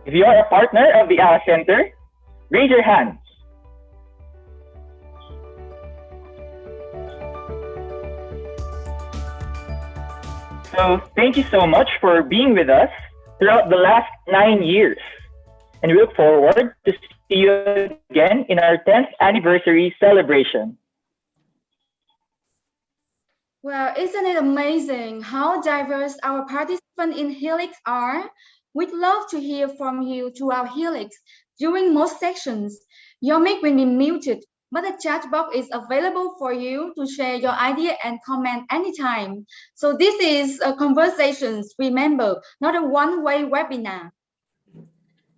If you are a partner of the Alka Center, raise your hands. So thank you so much for being with us throughout the last 9 years. And we look forward to see you again in our 10th anniversary celebration. Well, isn't it amazing how diverse our participants in Helix are? We'd love to hear from you throughout Helix. During most sections, your mic will be muted, but the chat box is available for you to share your idea and comment anytime. So this is a conversations, remember, not a one-way webinar.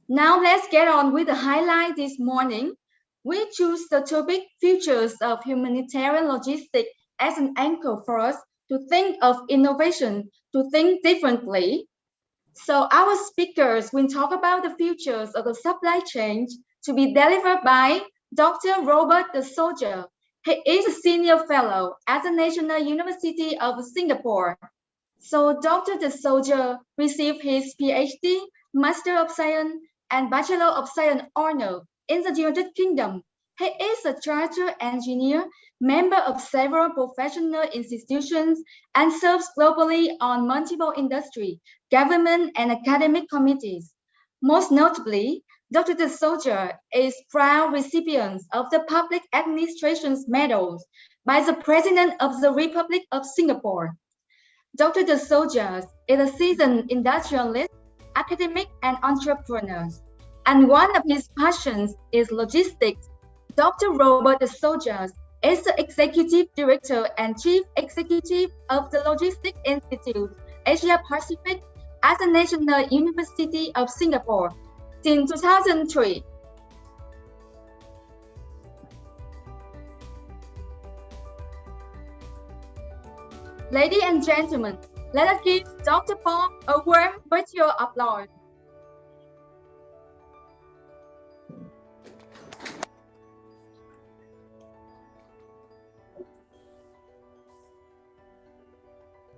Now let's get on with the highlight this morning. We choose the topic Futures of Humanitarian Logistics as an anchor for us to think of innovation, to think differently. So our speakers will talk about the futures of the supply chain to be delivered by Dr. Robert de Souza. He is a senior fellow at the National University of Singapore. So Dr. de Souza received his PhD, Master of Science, and Bachelor of Science honor in the United Kingdom. He is a chartered engineer, member of several professional institutions, and serves globally on multiple industry, government, and academic committees. Most notably, Dr. de Souza is proud recipient of the Public Administration's Medals by the President of the Republic of Singapore. Dr. de Souza is a seasoned industrialist, academic, and entrepreneur, and one of his passions is logistics. Dr. Robert de Souza is the Executive Director and Chief Executive of the Logistics Institute, Asia Pacific, at the National University of Singapore since 2003. Ladies and gentlemen, let us give Dr. Bob a warm virtual applause.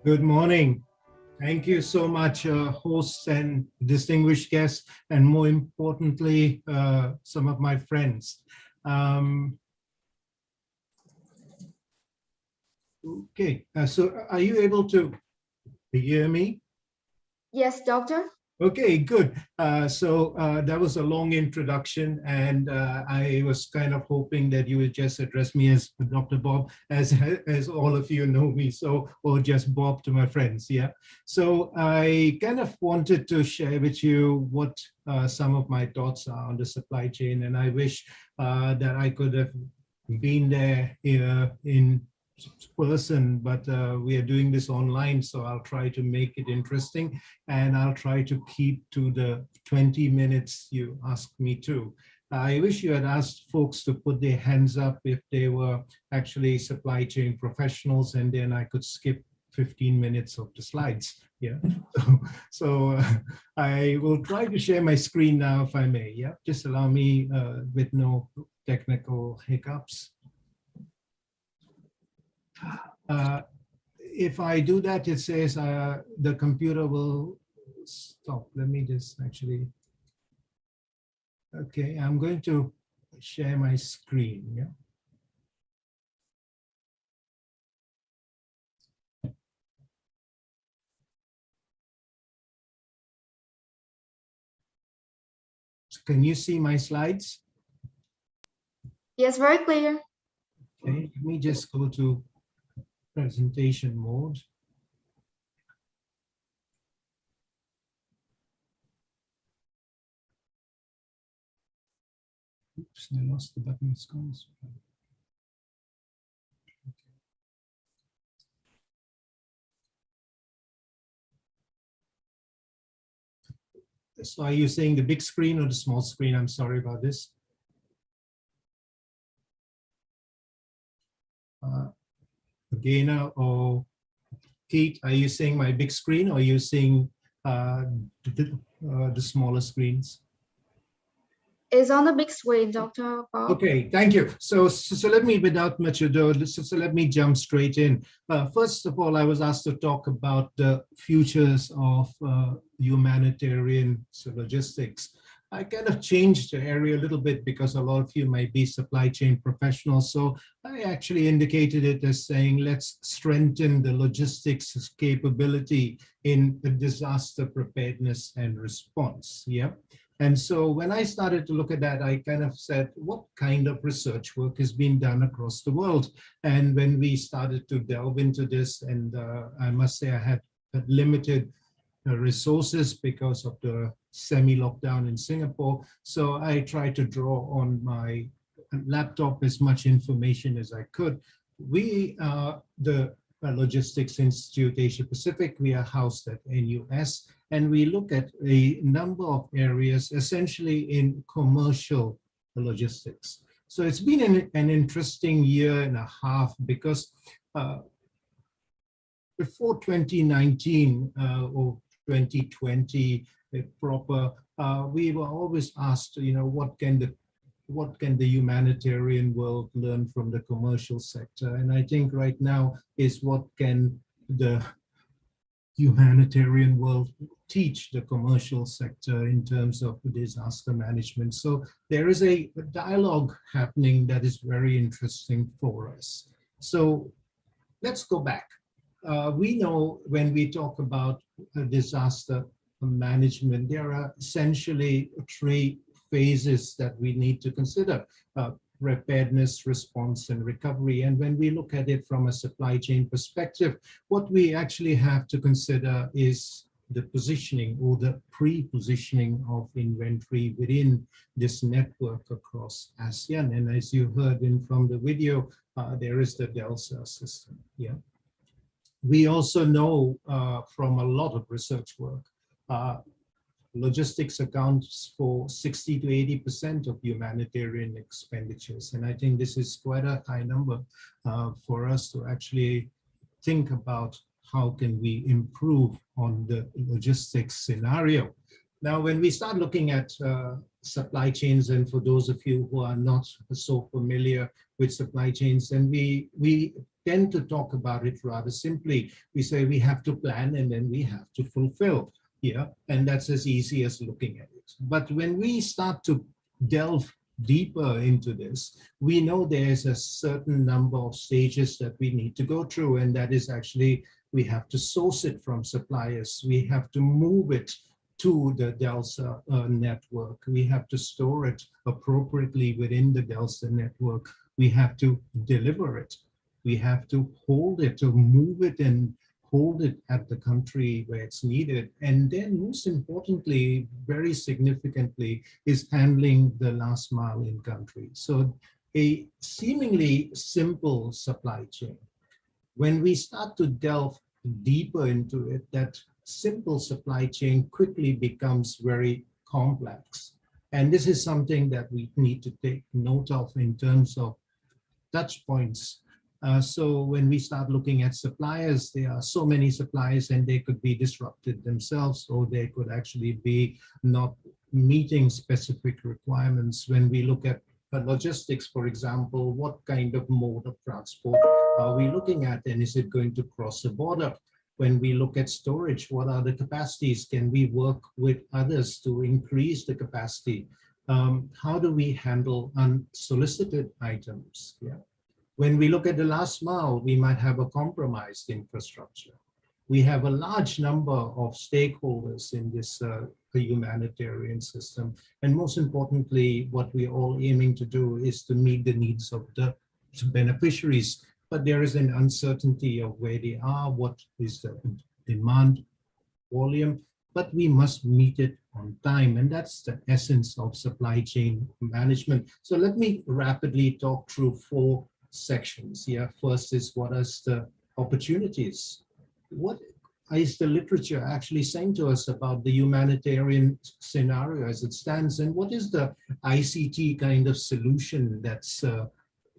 Good morning. Thank you so much, hosts and distinguished guests, and more importantly, some of my friends. Okay, so are you able to hear me? Yes, doctor. Okay, good. So that was a long introduction, and I was kind of hoping that you would just address me as Dr. Bob, as all of you know me, so, or just Bob to my friends, yeah. So I kind of wanted to share with you what some of my thoughts are on the supply chain, and I wish that I could have been there in person, but we are doing this online, so I'll try to make it interesting, and I'll try to keep to the 20 minutes you asked me to. I wish you had asked folks to put their hands up if they were actually supply chain professionals, and then I could skip 15 minutes of the slides. Yeah, so I will try to share my screen now, if I may. Yeah, just allow me with no technical hiccups. If I do that, it says the computer will stop. Let me just actually, okay, I'm going to share my screen. Yeah. So can you see my slides? Yes, very clear. Okay, let me just go to presentation mode. Oops, I lost the button. So are you saying the big screen or the small screen? I'm sorry about this. Gainer or Pete, are you seeing my big screen, or are you seeing the smaller screens? It's on the big screen, Dr. Bob. Okay, thank you. So let me, without much ado, so let me jump straight in. First of all, I was asked to talk about the futures of humanitarian logistics. I kind of changed the area a little bit because a lot of you might be supply chain professionals. So I actually indicated it as saying, let's strengthen the logistics capability in the disaster preparedness and response. Yeah. And so when I started to look at that, I kind of said, what kind of research work is being done across the world? And when we started to delve into this, and I must say I had limited resources because of the semi-lockdown in Singapore. So I tried to draw on my laptop as much information as I could. We are the Logistics Institute Asia Pacific. We are housed at NUS, and we look at a number of areas essentially in commercial logistics. So it's been an interesting year and a half because before 2019 or 2020 proper, we were always asked, you know, what can the humanitarian world learn from the commercial sector? And I think right now is what can the humanitarian world teach the commercial sector in terms of disaster management. So there is a dialogue happening that is very interesting for us. So let's go back. We know when we talk about disaster management, there are essentially three phases that we need to consider: preparedness, response, and recovery. And when we look at it from a supply chain perspective, what we actually have to consider is the positioning or the pre-positioning of inventory within this network across ASEAN. And as you heard from the video, there is the DELSA system. Yeah. We also know from a lot of research work, logistics accounts for 60 to 80% of humanitarian expenditures. And I think this is quite a high number for us to actually think about how can we improve on the logistics scenario. Now, when we start looking at supply chains, and for those of you who are not so familiar with supply chains, then we tend to talk about it rather simply. We say we have to plan and then we have to fulfill. Yeah, and that's as easy as looking at it. But when we start to delve deeper into this, we know there's a certain number of stages that we need to go through, and that is actually we have to source it from suppliers. We have to move it to the DELSA network. We have to store it appropriately within the DELSA network. We have to deliver it. We have to hold it, to move it and hold it at the country where it's needed. And then most importantly, very significantly, is handling the last mile in country. So a seemingly simple supply chain. When we start to delve deeper into it, that simple supply chain quickly becomes very complex. And this is something that we need to take note of in terms of touch points. So when we start looking at suppliers, there are so many suppliers and they could be disrupted themselves, or they could actually be not meeting specific requirements. When we look at logistics, for example, what kind of mode of transport are we looking at, and is it going to cross a border? When we look at storage, what are the capacities? Can we work with others to increase the capacity? How do we handle unsolicited items? Yeah. When we look at the last mile, we might have a compromised infrastructure. We have a large number of stakeholders in this humanitarian system. And most importantly, what we're all aiming to do is to meet the needs of the beneficiaries. But there is an uncertainty of where they are, what is the demand volume, but we must meet it on time. And that's the essence of supply chain management. So let me rapidly talk through four sections here. First is, what is the opportunities? What is the literature actually saying to us about the humanitarian scenario as it stands? And what is the ICT kind of solution that's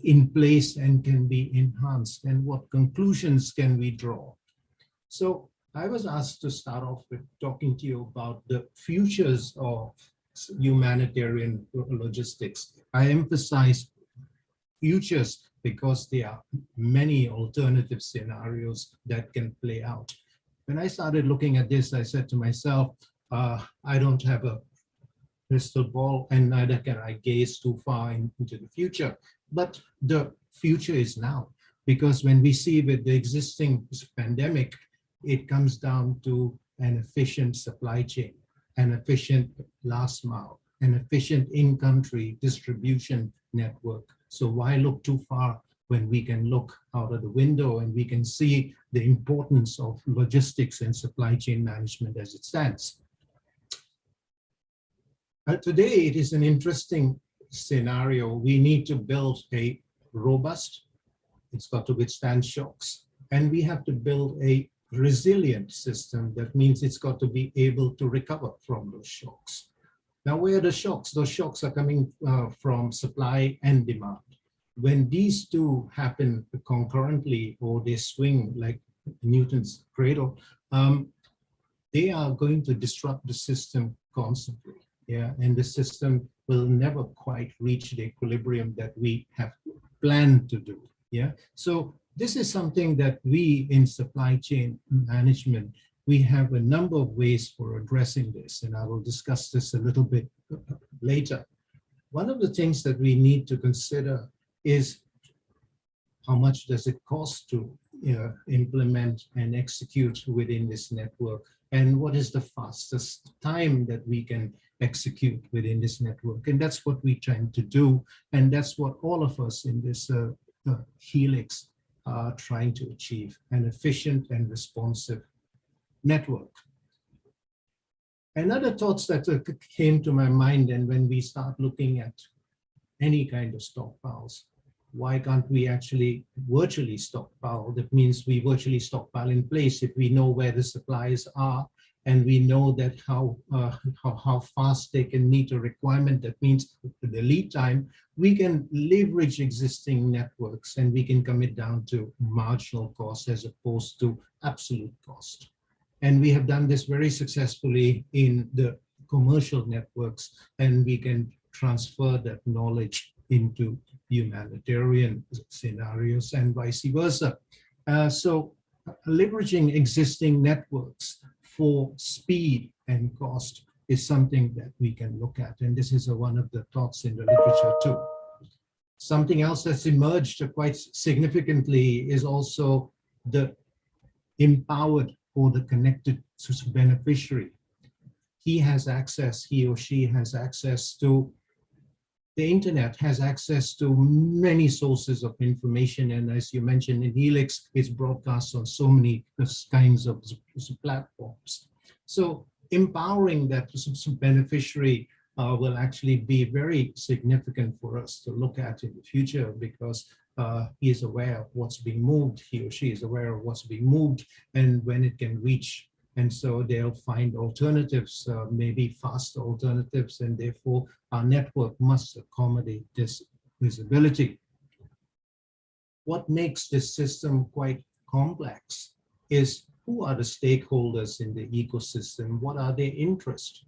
in place and can be enhanced? And what conclusions can we draw? So I was asked to start off with talking to you about the futures of humanitarian logistics. I emphasize futures because there are many alternative scenarios that can play out. When I started looking at this, I said to myself, I don't have a crystal ball and neither can I gaze too far into the future. But the future is now, because when we see with the existing pandemic, it comes down to an efficient supply chain, an efficient last mile, an efficient in-country distribution network. So why look too far when we can look out of the window and we can see the importance of logistics and supply chain management as it stands. Today, it is an interesting scenario. We need to build a robust, it's got to withstand shocks, and we have to build a resilient system. That means it's got to be able to recover from those shocks. Now, where are the shocks? Those shocks are coming from supply and demand. When these two happen concurrently, or they swing like Newton's cradle, they are going to disrupt the system constantly. Yeah, and the system will never quite reach the equilibrium that we have planned to do. Yeah, so this is something that we in supply chain management, we have a number of ways for addressing this, and I will discuss this a little bit later. One of the things that we need to consider is how much does it cost to implement and execute within this network, and what is the fastest time that we can execute within this network. And that's what we're trying to do, and that's what all of us in this Helix are trying to achieve, an efficient and responsive network. Another thoughts that came to my mind, and when we start looking at any kind of stockpiles, why can't we actually virtually stockpile? That means we virtually stockpile in place if we know where the supplies are and we know that how fast they can meet a requirement. That means the lead time, we can leverage existing networks and we can come it down to marginal cost as opposed to absolute cost. And we have done this very successfully in the commercial networks, and we can transfer that knowledge into humanitarian scenarios and vice versa. So leveraging existing networks for speed and cost is something that we can look at. And this is one of the thoughts in the literature too. Something else that's emerged quite significantly is also the empowered or the connected beneficiary. He or she has access to the internet, has access to many sources of information. And as you mentioned in Helix, it's broadcast on so many kinds of platforms. So empowering that beneficiary will actually be very significant for us to look at in the future, because he is aware of what's being moved, he or she is aware of what's being moved and when it can reach. And so they'll find alternatives, maybe faster alternatives, and therefore our network must accommodate this visibility. What makes this system quite complex is who are the stakeholders in the ecosystem? What are their interests?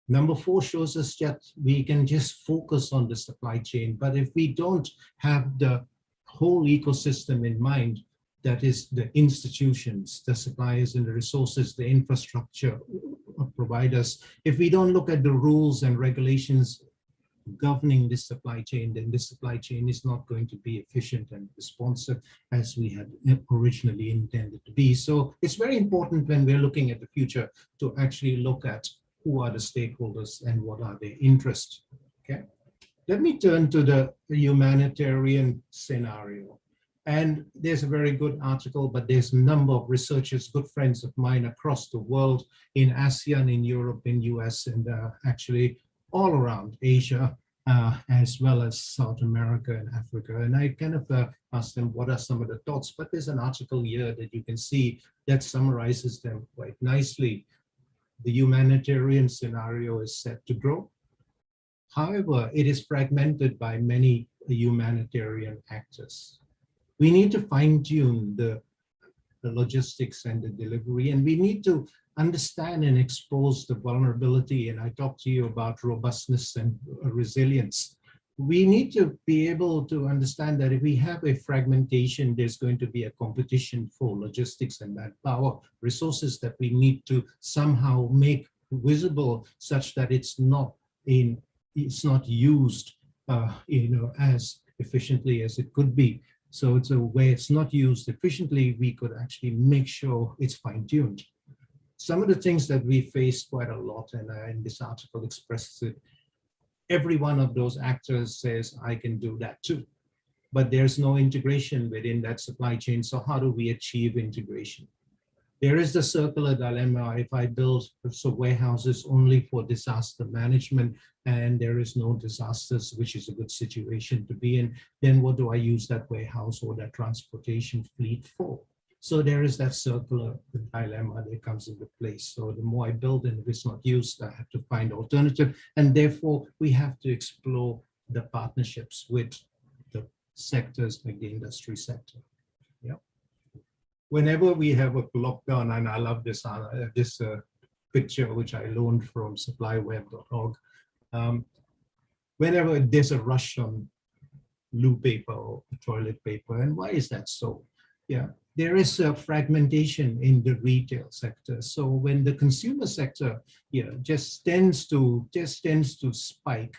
Number 4 shows us that we can just focus on the supply chain, but if we don't have the whole ecosystem in mind, that is the institutions, the suppliers and the resources, the infrastructure providers, if we don't look at the rules and regulations governing this supply chain, then this supply chain is not going to be efficient and responsive as we had originally intended to be. So it's very important when we're looking at the future to actually look at who are the stakeholders and what are their interests. Okay, let me turn to the humanitarian scenario. And there's a very good article, but there's a number of researchers, good friends of mine across the world, in ASEAN, in Europe, in US, and actually all around Asia, as well as South America and Africa. And I kind of asked them, what are some of the thoughts? But there's an article here that you can see that summarizes them quite nicely. The humanitarian scenario is set to grow. However, it is fragmented by many humanitarian actors. We need to fine-tune the logistics and the delivery, and we need to understand and expose the vulnerability, and I talked to you about robustness and resilience, we need to be able to understand that if we have a fragmentation, there's going to be a competition for logistics and manpower, resources that we need to somehow make visible such that it's not used as efficiently as it could be. So it's a way it's not used efficiently, we could actually make sure it's fine-tuned. Some of the things that we face quite a lot, and this article expresses it, every one of those actors says, I can do that too. But there's no integration within that supply chain. So how do we achieve integration? There is the circular dilemma. If I build warehouses only for disaster management and there is no disasters, which is a good situation to be in, then what do I use that warehouse or that transportation fleet for? So there is that circular dilemma that comes into place. So the more I build and if it's not used, I have to find alternative. And therefore, we have to explore the partnerships with the sectors like the industry sector. Yeah. Whenever we have a lockdown, and I love this picture, which I loaned from supplyweb.org, whenever there's a rush on loo paper or toilet paper, and why is that so? Yeah, there is a fragmentation in the retail sector. So when the consumer sector, just tends to spike,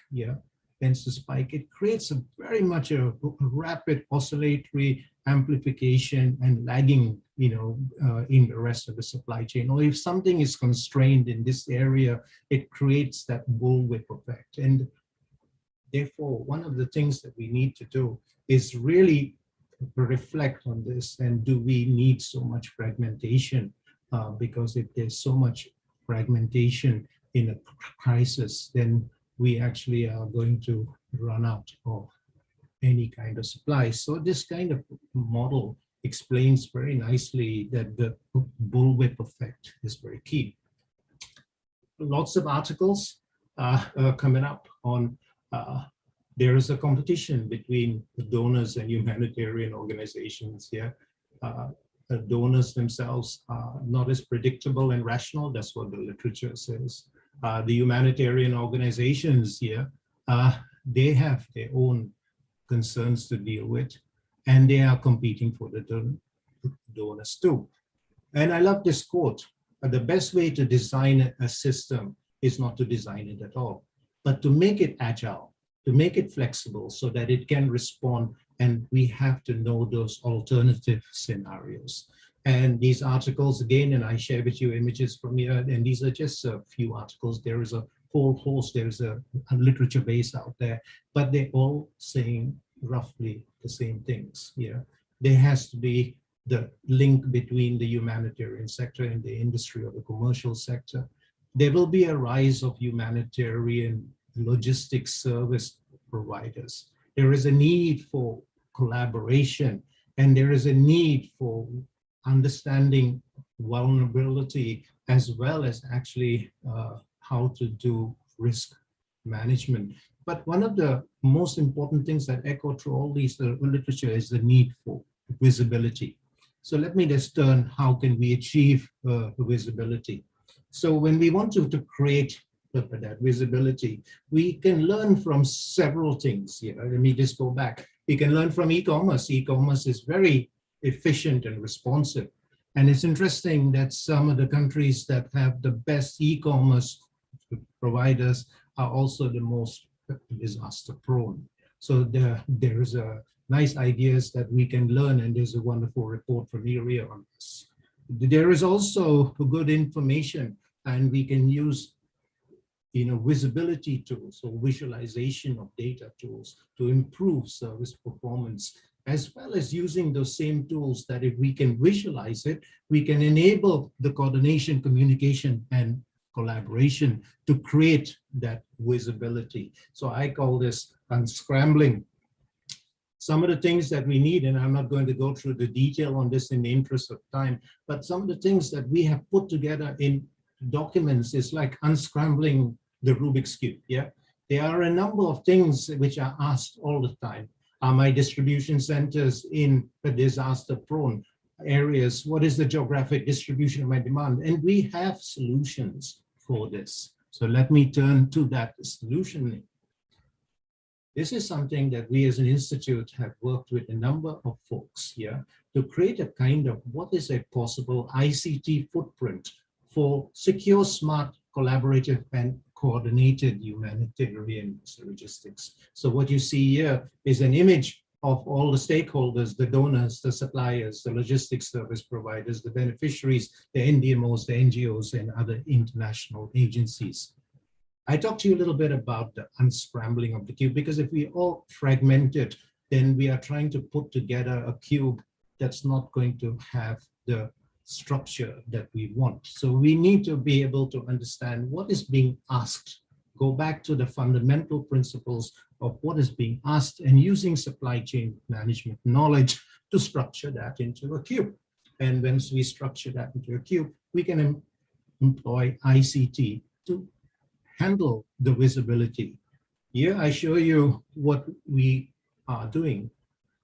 it creates very much a rapid oscillatory amplification and lagging, in the rest of the supply chain. Or if something is constrained in this area, it creates that bullwhip effect. And therefore, one of the things that we need to do is really reflect on this, and do we need so much fragmentation? Because if there's so much fragmentation in a crisis, then we actually are going to run out of any kind of supply. So this kind of model explains very nicely that the bullwhip effect is very key. Lots of articles coming up on there is a competition between the donors and humanitarian organizations here. The donors themselves are not as predictable and rational. That's what the literature says. The humanitarian organizations here, they have their own concerns to deal with, and they are competing for the donors too. And I love this quote: the best way to design a system is not to design it at all, but to make it agile, to make it flexible so that it can respond, and we have to know those alternative scenarios. And these articles, again, and I share with you images from here, and these are just a few articles. There is a whole host, there's a literature base out there, but they're all saying roughly the same things. There has to be the link between the humanitarian sector and the industry or the commercial sector. There will be a rise of humanitarian logistics service providers. There is a need for collaboration, and there is a need for understanding vulnerability as well as actually how to do risk management. But one of the most important things that echo through all these literature is the need for visibility. So let me just turn, how can we achieve visibility? So when we want to create that visibility, we can learn from several things. Let me just go back. We can learn from e-commerce. E-commerce is very efficient and responsive. And it's interesting that some of the countries that have the best e-commerce providers are also the most disaster prone. So there is a nice ideas that we can learn, and there's a wonderful report from IRIA on this. There is also good information, and we can use visibility tools or visualization of data tools to improve service performance, as well as using those same tools that if we can visualize it, we can enable the coordination, communication, and collaboration to create that visibility. So I call this unscrambling. Some of the things that we need, and I'm not going to go through the detail on this in the interest of time, but some of the things that we have put together in documents is like unscrambling the Rubik's Cube. There are a number of things which are asked all the time. Are my distribution centers in a disaster prone? areas, what is the geographic distribution of my demand? And we have solutions for this. So let me turn to that solution. This is something that we as an institute have worked with a number of folks here to create a kind of what is a possible ICT footprint for secure, smart, collaborative, and coordinated humanitarian logistics. So what you see here is an image of all the stakeholders, the donors, the suppliers, the logistics service providers, the beneficiaries, the NDMOs, the NGOs, and other international agencies. I talked to you a little bit about the unscrambling of the cube, because if we all fragment it, then we are trying to put together a cube that's not going to have the structure that we want. So we need to be able to understand what is being asked, go back to the fundamental principles of what is being asked, and using supply chain management knowledge to structure that into a cube. And once we structure that into a cube, we can employ ICT to handle the visibility. Here I show you what we are doing,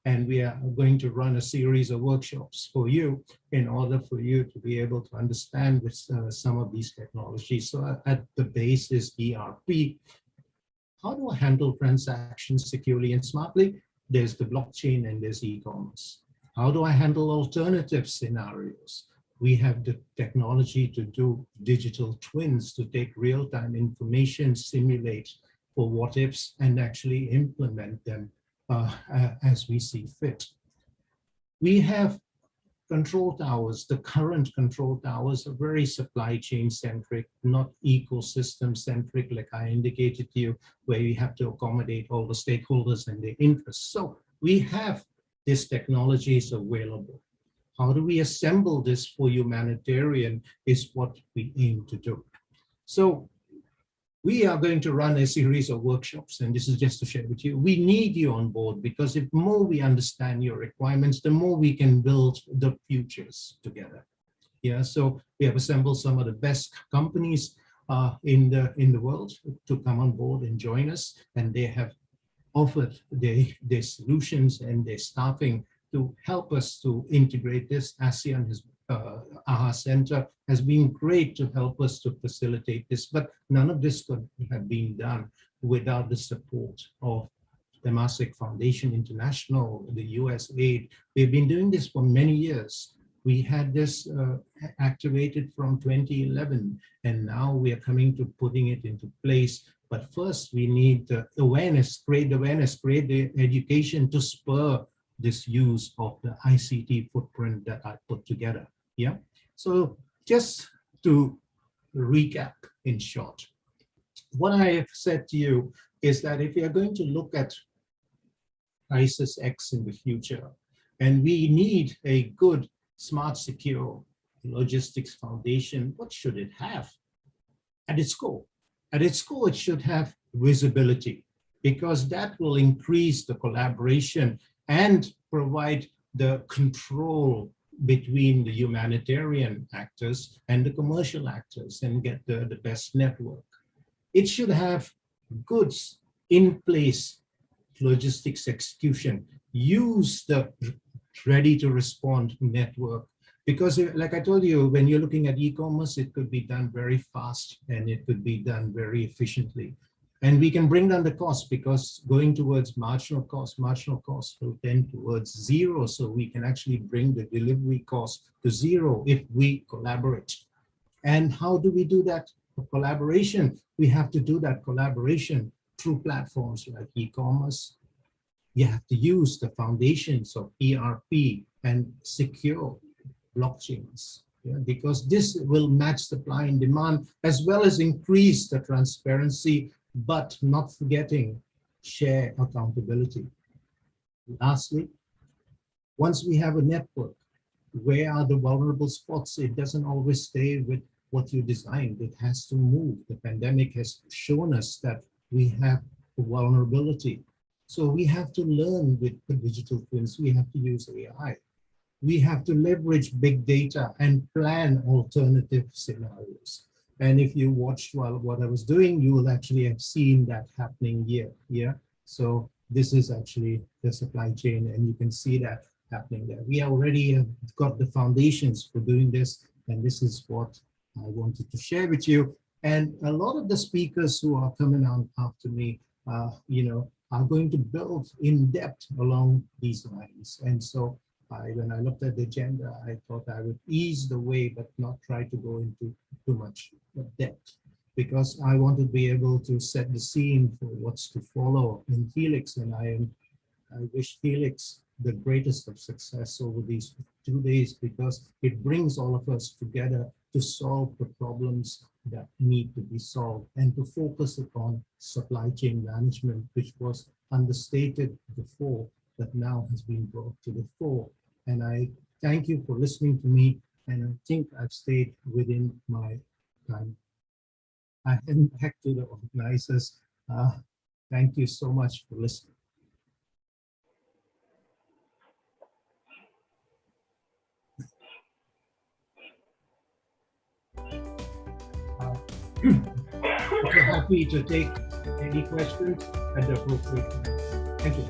and we are going to run a series of workshops for you in order for you to be able to understand with, some of these technologies. So at the base is ERP. How do I handle transactions securely and smartly? There's the blockchain and there's e-commerce. How do I handle alternative scenarios? We have the technology to do digital twins, to take real-time information, simulate for what ifs, and actually implement them as we see fit. We have control towers. The current control towers are very supply chain centric, not ecosystem centric, like I indicated to you, where you have to accommodate all the stakeholders and their interests. So we have this technology is available. How do we assemble this for humanitarian is what we aim to do. So we are going to run a series of workshops, and this is just to share with you. We need you on board, because the more we understand your requirements, the more we can build the futures together. Yeah, so we have assembled some of the best companies in the world to come on board and join us, and they have offered their solutions and their staffing to help us to integrate this. ASEAN has AHA Center has been great to help us to facilitate this, but none of this could have been done without the support of the Temasek Foundation International, the US aid. We've been doing this for many years. We had this activated from 2011, and now we are coming to putting it into place. But first we need awareness, create the education to spur this use of the ICT footprint that I put together. Yeah. So just to recap in short, what I have said to you is that if you are going to look at crisis X in the future, and we need a good, smart, secure logistics foundation, what should it have? At its core, it should have visibility, because that will increase the collaboration and provide the control between the humanitarian actors and the commercial actors, and get the best network. It should have goods in place, logistics execution, use the ready to respond network. Because like I told you, when you're looking at e-commerce, it could be done very fast and it could be done very efficiently. And we can bring down the cost, because going towards marginal cost will tend towards zero. So we can actually bring the delivery cost to zero if we collaborate. And how do we do that collaboration? We have to do that collaboration through platforms like e-commerce. You have to use the foundations of ERP and secure blockchains, because this will match supply and demand, as well as increase the transparency, but not forgetting share accountability. Lastly, once we have a network, where are the vulnerable spots? It doesn't always stay with what you designed. It has to move. The pandemic has shown us that we have vulnerability. So we have to learn with the digital twins. We have to use AI. We have to leverage big data and plan alternative scenarios. And if you watched what I was doing, you will actually have seen that happening here. Yeah. So this is actually the supply chain, and you can see that happening there. We already have got the foundations for doing this, and this is what I wanted to share with you. And a lot of the speakers who are coming on after me, are going to build in depth along these lines. And so when I looked at the agenda, I thought I would ease the way, but not try to go into too much depth, because I want to be able to set the scene for what's to follow in Helix. And I wish Helix the greatest of success over these 2 days, because it brings all of us together to solve the problems that need to be solved and to focus upon supply chain management, which was understated before, but now has been brought to the fore. And I thank you for listening to me, and I think I've stayed within my time. I hand back to the organizers. Thank you so much for listening. I'm happy to take any questions at the appropriate time. Thank you.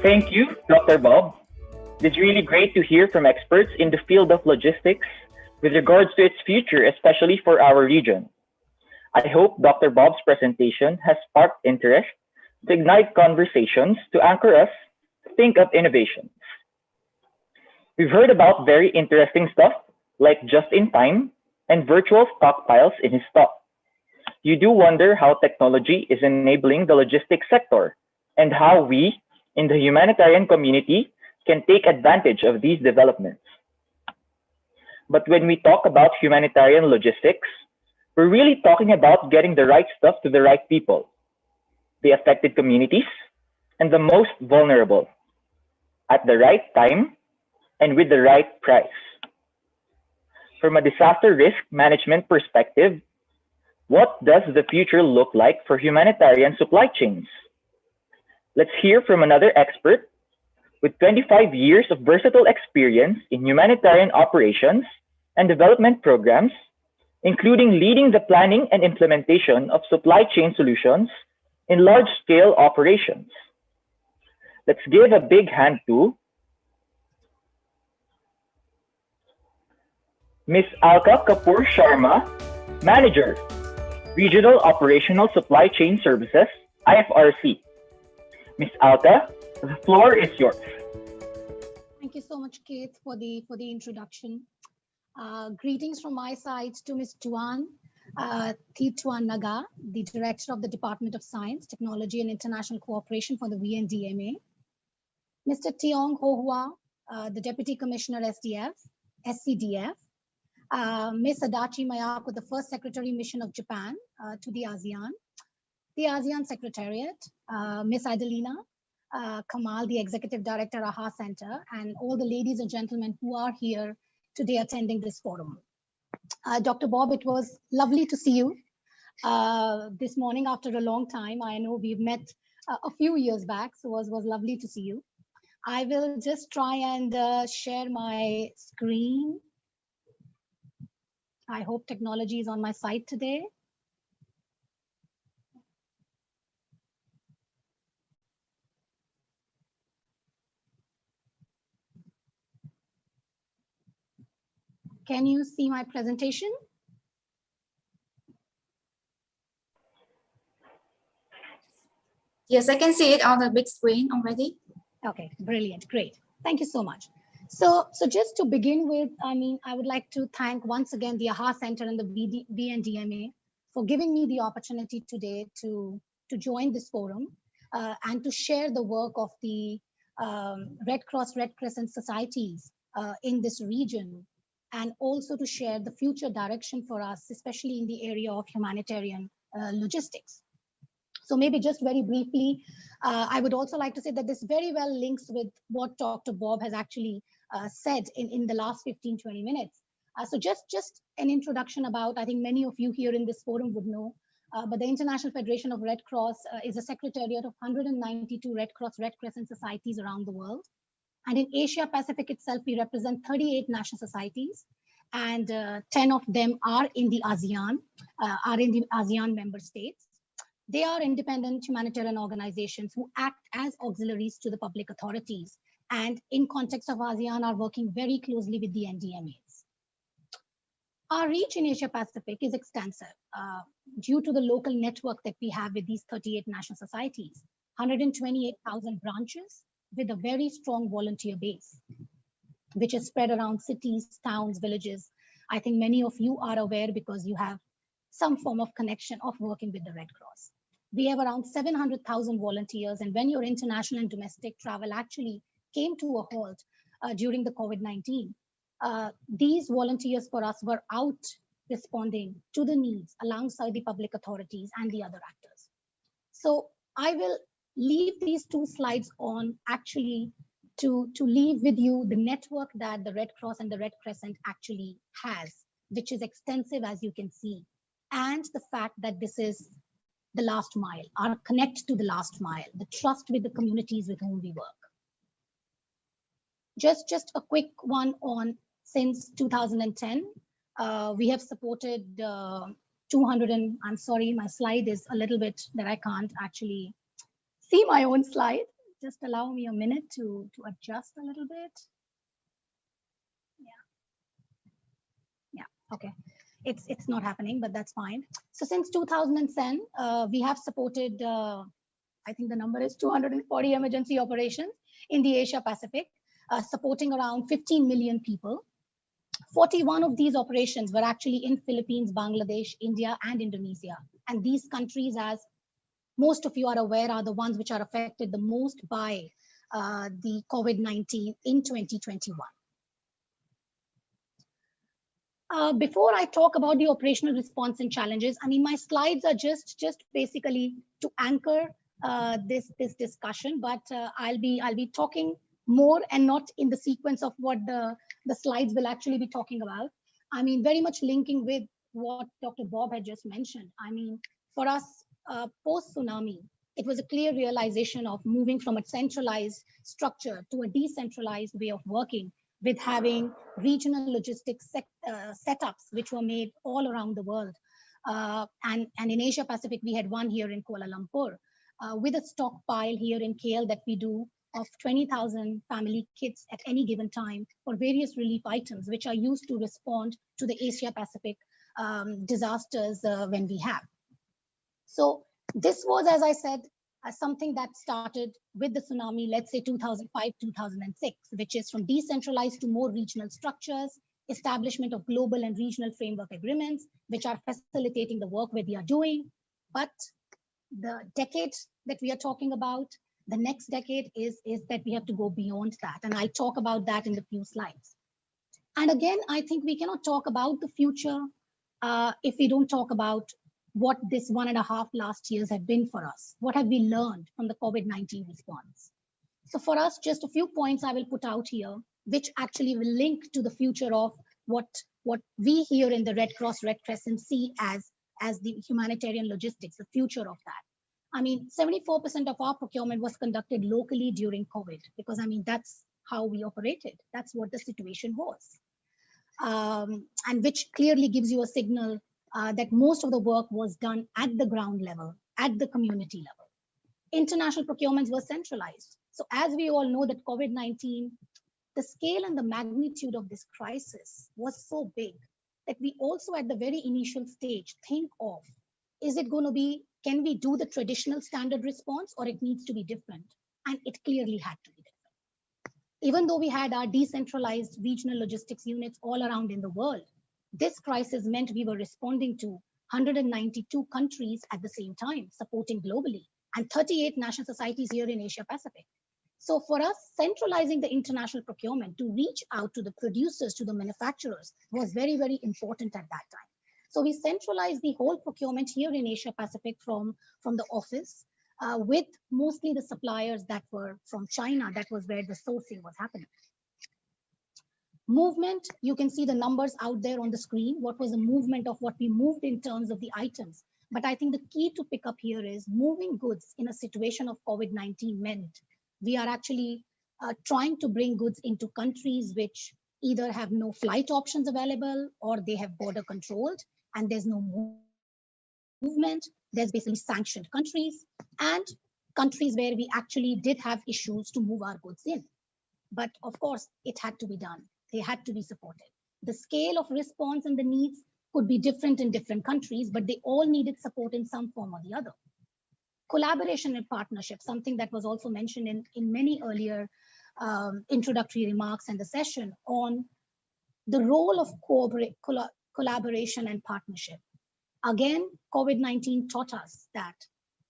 Thank you, Dr. Bob. It's really great to hear from experts in the field of logistics with regards to its future, especially for our region. I hope Dr. Bob's presentation has sparked interest to ignite conversations to anchor us to think of innovations. We've heard about very interesting stuff like just-in-time and virtual stockpiles in his talk. You do wonder how technology is enabling the logistics sector and how we in the humanitarian community can take advantage of these developments. But when we talk about humanitarian logistics, we're really talking about getting the right stuff to the right people, the affected communities, and the most vulnerable, at the right time and with the right price. From a disaster risk management perspective, what does the future look like for humanitarian supply chains? Let's hear from another expert with 25 years of versatile experience in humanitarian operations and development programs, including leading the planning and implementation of supply chain solutions in large-scale operations. Let's give a big hand to Ms. Alka Kapoor Sharma, Manager, Regional Operational Supply Chain Services, IFRC. Ms. Alka, the floor is yours. Thank you so much, Keith, for the introduction. Greetings from my side to Ms. Tuan Tuan Naga, the Director of the Department of Science, Technology and International Cooperation for the VNDMA. Mr. Tiong Ho Hua, the Deputy Commissioner SCDF. Ms. Adachi Mayako, the First Secretary Mission of Japan to the ASEAN Secretariat, Ms. Adelina Kamal, the Executive Director, AHA Center, and all the ladies and gentlemen who are here today attending this forum. Dr. Bob, it was lovely to see you this morning after a long time. I know we've met a few years back, so it was lovely to see you. I will just try and share my screen. I hope technology is on my side today. Can you see my presentation? Yes, I can see it on the big screen already. Okay, brilliant, great. Thank you so much. So just to begin with, I would like to thank once again the AHA Center and the VNDMA for giving me the opportunity today to join this forum and to share the work of the Red Cross, Red Crescent societies in this region, and also to share the future direction for us, especially in the area of humanitarian logistics. So maybe just very briefly, I would also like to say that this very well links with what Dr. Bob has actually said in the last 15, 20 minutes. So just an introduction about, I think many of you here in this forum would know, but the International Federation of Red Cross is a secretariat of 192 Red Cross, Red Crescent societies around the world. And in Asia Pacific itself, we represent 38 national societies, and 10 of them are in the ASEAN member states. They are independent humanitarian organizations who act as auxiliaries to the public authorities, and in context of ASEAN are working very closely with the NDMAs. Our reach in Asia Pacific is extensive due to the local network that we have with these 38 national societies, 128,000 branches with a very strong volunteer base, which is spread around cities, towns, villages. I think many of you are aware because you have some form of connection of working with the Red Cross. We have around 700,000 volunteers, and when your international and domestic travel actually came to a halt during the COVID-19, these volunteers for us were out responding to the needs alongside the public authorities and the other actors. So I will leave these two slides on actually to leave with you the network that the Red Cross and the Red Crescent actually has, which is extensive, as you can see, and the fact that this is the last mile, our connect to the last mile, the trust with the communities with whom we work. Just a quick one on since 2010, we have supported 200 and I'm sorry, my slide is a little bit that I can't actually see my own slide. Just allow me a minute to adjust a little bit. Yeah, okay. It's not happening, but that's fine. So since 2010, we have supported, I think the number is 240 emergency operations in the Asia Pacific, supporting around 15 million people. 41 of these operations were actually in Philippines, Bangladesh, India, and Indonesia. And these countries, as most of you are aware, are the ones which are affected the most by the COVID-19 in 2021. Before I talk about the operational response and challenges, I mean, my slides are just basically to anchor this discussion, but I'll be talking more and not in the sequence of what the slides will actually be talking about. I mean, very much linking with what Dr. Bob had just mentioned. I mean, for us, post-tsunami, it was a clear realization of moving from a centralized structure to a decentralized way of working, with having regional logistics setups, which were made all around the world. And in Asia Pacific, we had one here in Kuala Lumpur, with a stockpile here in KL that we do of 20,000 family kits at any given time for various relief items, which are used to respond to the Asia Pacific disasters when we have. So this was, as I said, something that started with the tsunami, let's say 2005, 2006, which is from decentralized to more regional structures, establishment of global and regional framework agreements, which are facilitating the work that we are doing. But the decade that we are talking about, the next decade is that we have to go beyond that. And I'll talk about that in a few slides. And again, I think we cannot talk about the future if we don't talk about what this 1.5 last years have been for us. What have we learned from the COVID-19 response? So for us, just a few points I will put out here, which actually will link to the future of what we here in the Red Cross, Red Crescent see as the humanitarian logistics, the future of that. I mean, 74% of our procurement was conducted locally during COVID, because I mean, that's how we operated. That's what the situation was. And which clearly gives you a signal that most of the work was done at the ground level, at the community level. International procurements were centralized. So as we all know that COVID-19, the scale and the magnitude of this crisis was so big that we also at the very initial stage think of, is it going to be, can we do the traditional standard response or it needs to be different? And it clearly had to be different. Even though we had our decentralized regional logistics units all around in the world, this crisis meant we were responding to 192 countries at the same time, supporting globally, and 38 national societies here in Asia Pacific. So for us, centralizing the international procurement to reach out to the producers, to the manufacturers, was very, very important at that time. So we centralized the whole procurement here in Asia Pacific from the office, with mostly the suppliers that were from China. That was where the sourcing was happening. Movement, you can see the numbers out there on the screen. What was the movement of what we moved in terms of the items? But I think the key to pick up here is moving goods in a situation of COVID-19 meant we are actually trying to bring goods into countries which either have no flight options available or they have border controlled and there's no movement movement, there's basically sanctioned countries and countries where we actually did have issues to move our goods in. But of course, it had to be done. They had to be supported. The scale of response and the needs could be different in different countries, but they all needed support in some form or the other. Collaboration and partnership, something that was also mentioned in many earlier introductory remarks in the session on the role of collaboration and partnership. Again, COVID-19 taught us that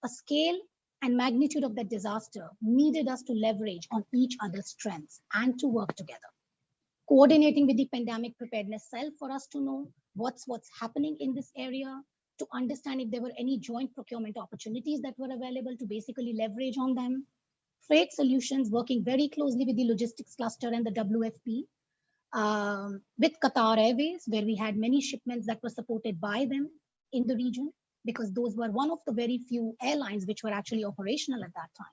a scale and magnitude of that disaster needed us to leverage on each other's strengths and to work together. Coordinating with the pandemic preparedness cell for us to know what's happening in this area, to understand if there were any joint procurement opportunities that were available to basically leverage on them. Freight solutions, working very closely with the logistics cluster and the WFP, with Qatar Airways, where we had many shipments that were supported by them in the region, because those were one of the very few airlines which were actually operational at that time.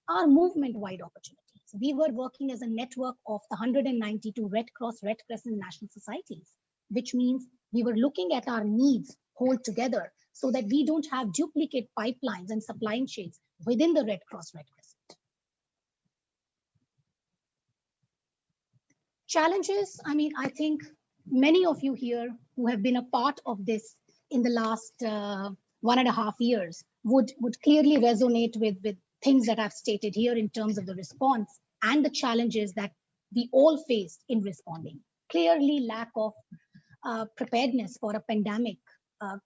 Our movement-wide opportunities. We were working as a network of the 192 Red Cross, Red Crescent national societies, which means we were looking at our needs whole together so that we don't have duplicate pipelines and supply chains within the Red Cross, Red Crescent. Challenges, I mean, I think many of you here who have been a part of this in the last 1.5 years would clearly resonate with things that I've stated here in terms of the response and the challenges that we all faced in responding. Clearly lack of preparedness for a pandemic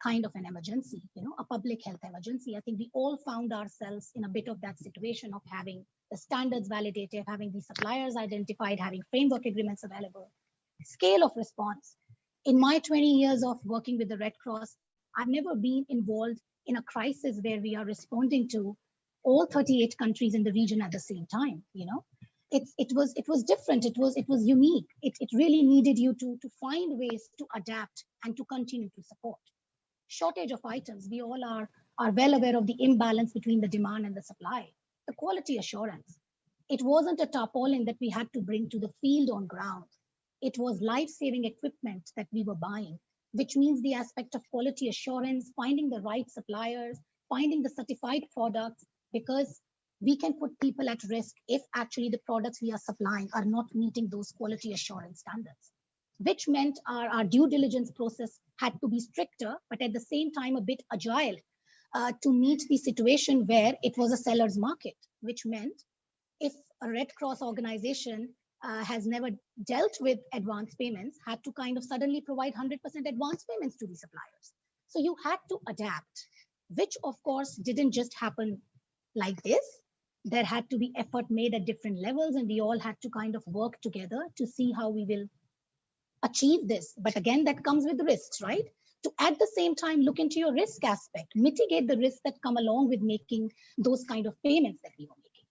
kind of an emergency, a public health emergency. I think we all found ourselves in a bit of that situation of having the standards validated, having the suppliers identified, having framework agreements available. Scale of response. In my 20 years of working with the Red Cross, I've never been involved in a crisis where we are responding to all 38 countries in the region at the same time. It was different. It was unique. It really needed you to find ways to adapt and to continue to support. Shortage of items. We all are well aware of the imbalance between the demand and the supply. The quality assurance. It wasn't a tarpaulin that we had to bring to the field on ground. It was life-saving equipment that we were buying, which means the aspect of quality assurance, finding the right suppliers, finding the certified products, because we can put people at risk if actually the products we are supplying are not meeting those quality assurance standards, which meant our due diligence process had to be stricter, but at the same time a bit agile to meet the situation where it was a seller's market, which meant if a Red Cross organization has never dealt with advance payments, had to kind of suddenly provide 100% advance payments to the suppliers. So you had to adapt, which of course didn't just happen like this. There had to be effort made at different levels, and we all had to kind of work together to see how we will achieve this. But again, that comes with risks, right? To at the same time look into your risk aspect, mitigate the risks that come along with making those kind of payments that we were making.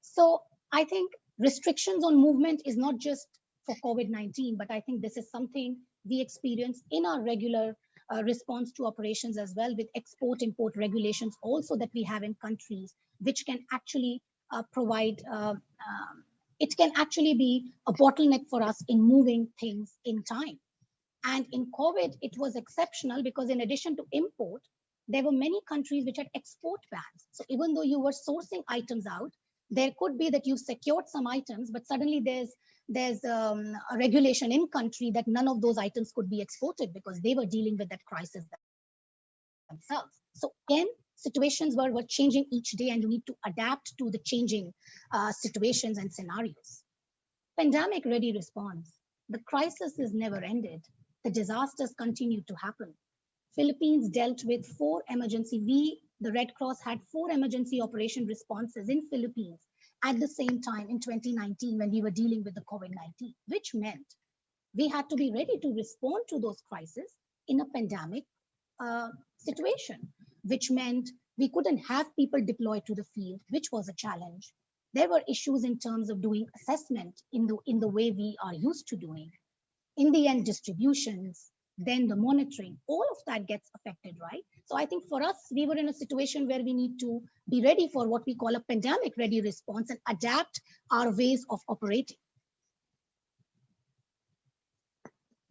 So I think restrictions on movement is not just for COVID-19, but I think this is something we experience in our regular response to operations as well, with export-import regulations also that we have in countries, which can actually provide, it can actually be a bottleneck for us in moving things in time. And in COVID, it was exceptional because in addition to import, there were many countries which had export bans. So even though you were sourcing items out, there could be that you've secured some items, but suddenly there's a regulation in country that none of those items could be exported because they were dealing with that crisis themselves. So again, situations were changing each day, and you need to adapt to the changing situations and scenarios. Pandemic ready response. The crisis is never ended. The disasters continue to happen. Philippines dealt with 4 emergency. The Red Cross had 4 emergency operation responses in Philippines at the same time in 2019 when we were dealing with the COVID-19, which meant we had to be ready to respond to those crises in a pandemic situation, which meant we couldn't have people deployed to the field, which was a challenge. There were issues in terms of doing assessment in the way we are used to doing. In the end, distributions, then the monitoring, all of that gets affected, right? So I think for us, we were in a situation where we need to be ready for what we call a pandemic ready response and adapt our ways of operating.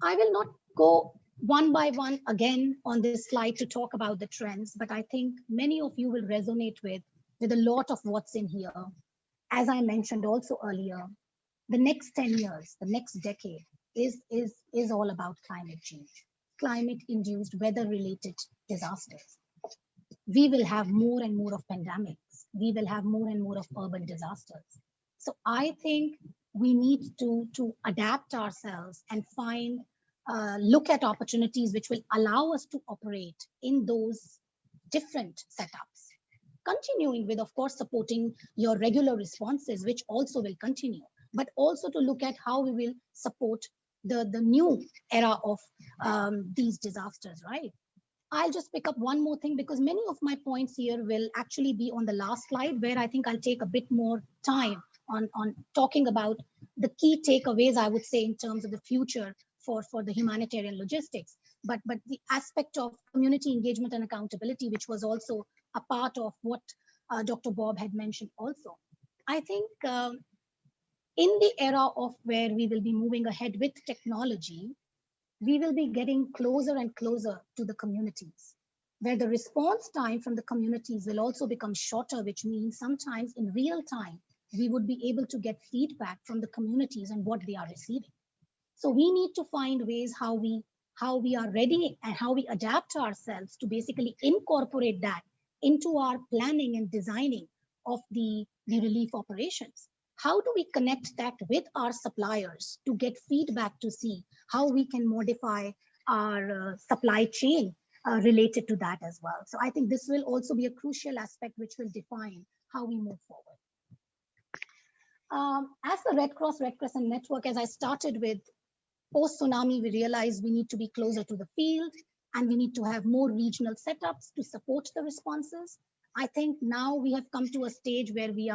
I will not go one by one again on this slide to talk about the trends, but I think many of you will resonate with a lot of what's in here. As I mentioned also earlier, the next 10 years, the next decade is all about climate change, climate-induced weather-related disasters. We will have more and more of pandemics. We will have more and more of urban disasters. So I think we need to adapt ourselves and find, look at opportunities which will allow us to operate in those different setups. Continuing with, of course, supporting your regular responses, which also will continue, but also to look at how we will support the new era of these disasters, right? I'll just pick up one more thing because many of my points here will actually be on the last slide, where I think I'll take a bit more time on talking about the key takeaways, I would say, in terms of the future for the humanitarian logistics. But the aspect of community engagement and accountability, which was also a part of what Dr. Bob had mentioned also. I think in the era of where we will be moving ahead with technology, we will be getting closer and closer to the communities, where the response time from the communities will also become shorter, which means sometimes in real time, we would be able to get feedback from the communities and what they are receiving. So we need to find ways how we are ready and how we adapt ourselves to basically incorporate that into our planning and designing of the relief operations. How do we connect that with our suppliers to get feedback to see how we can modify our supply chain related to that as well? So I think this will also be a crucial aspect which will define how we move forward. As the Red Cross, Red Crescent network, as I started with, post-tsunami, we realized we need to be closer to the field and we need to have more regional setups to support the responses. I think now we have come to a stage where we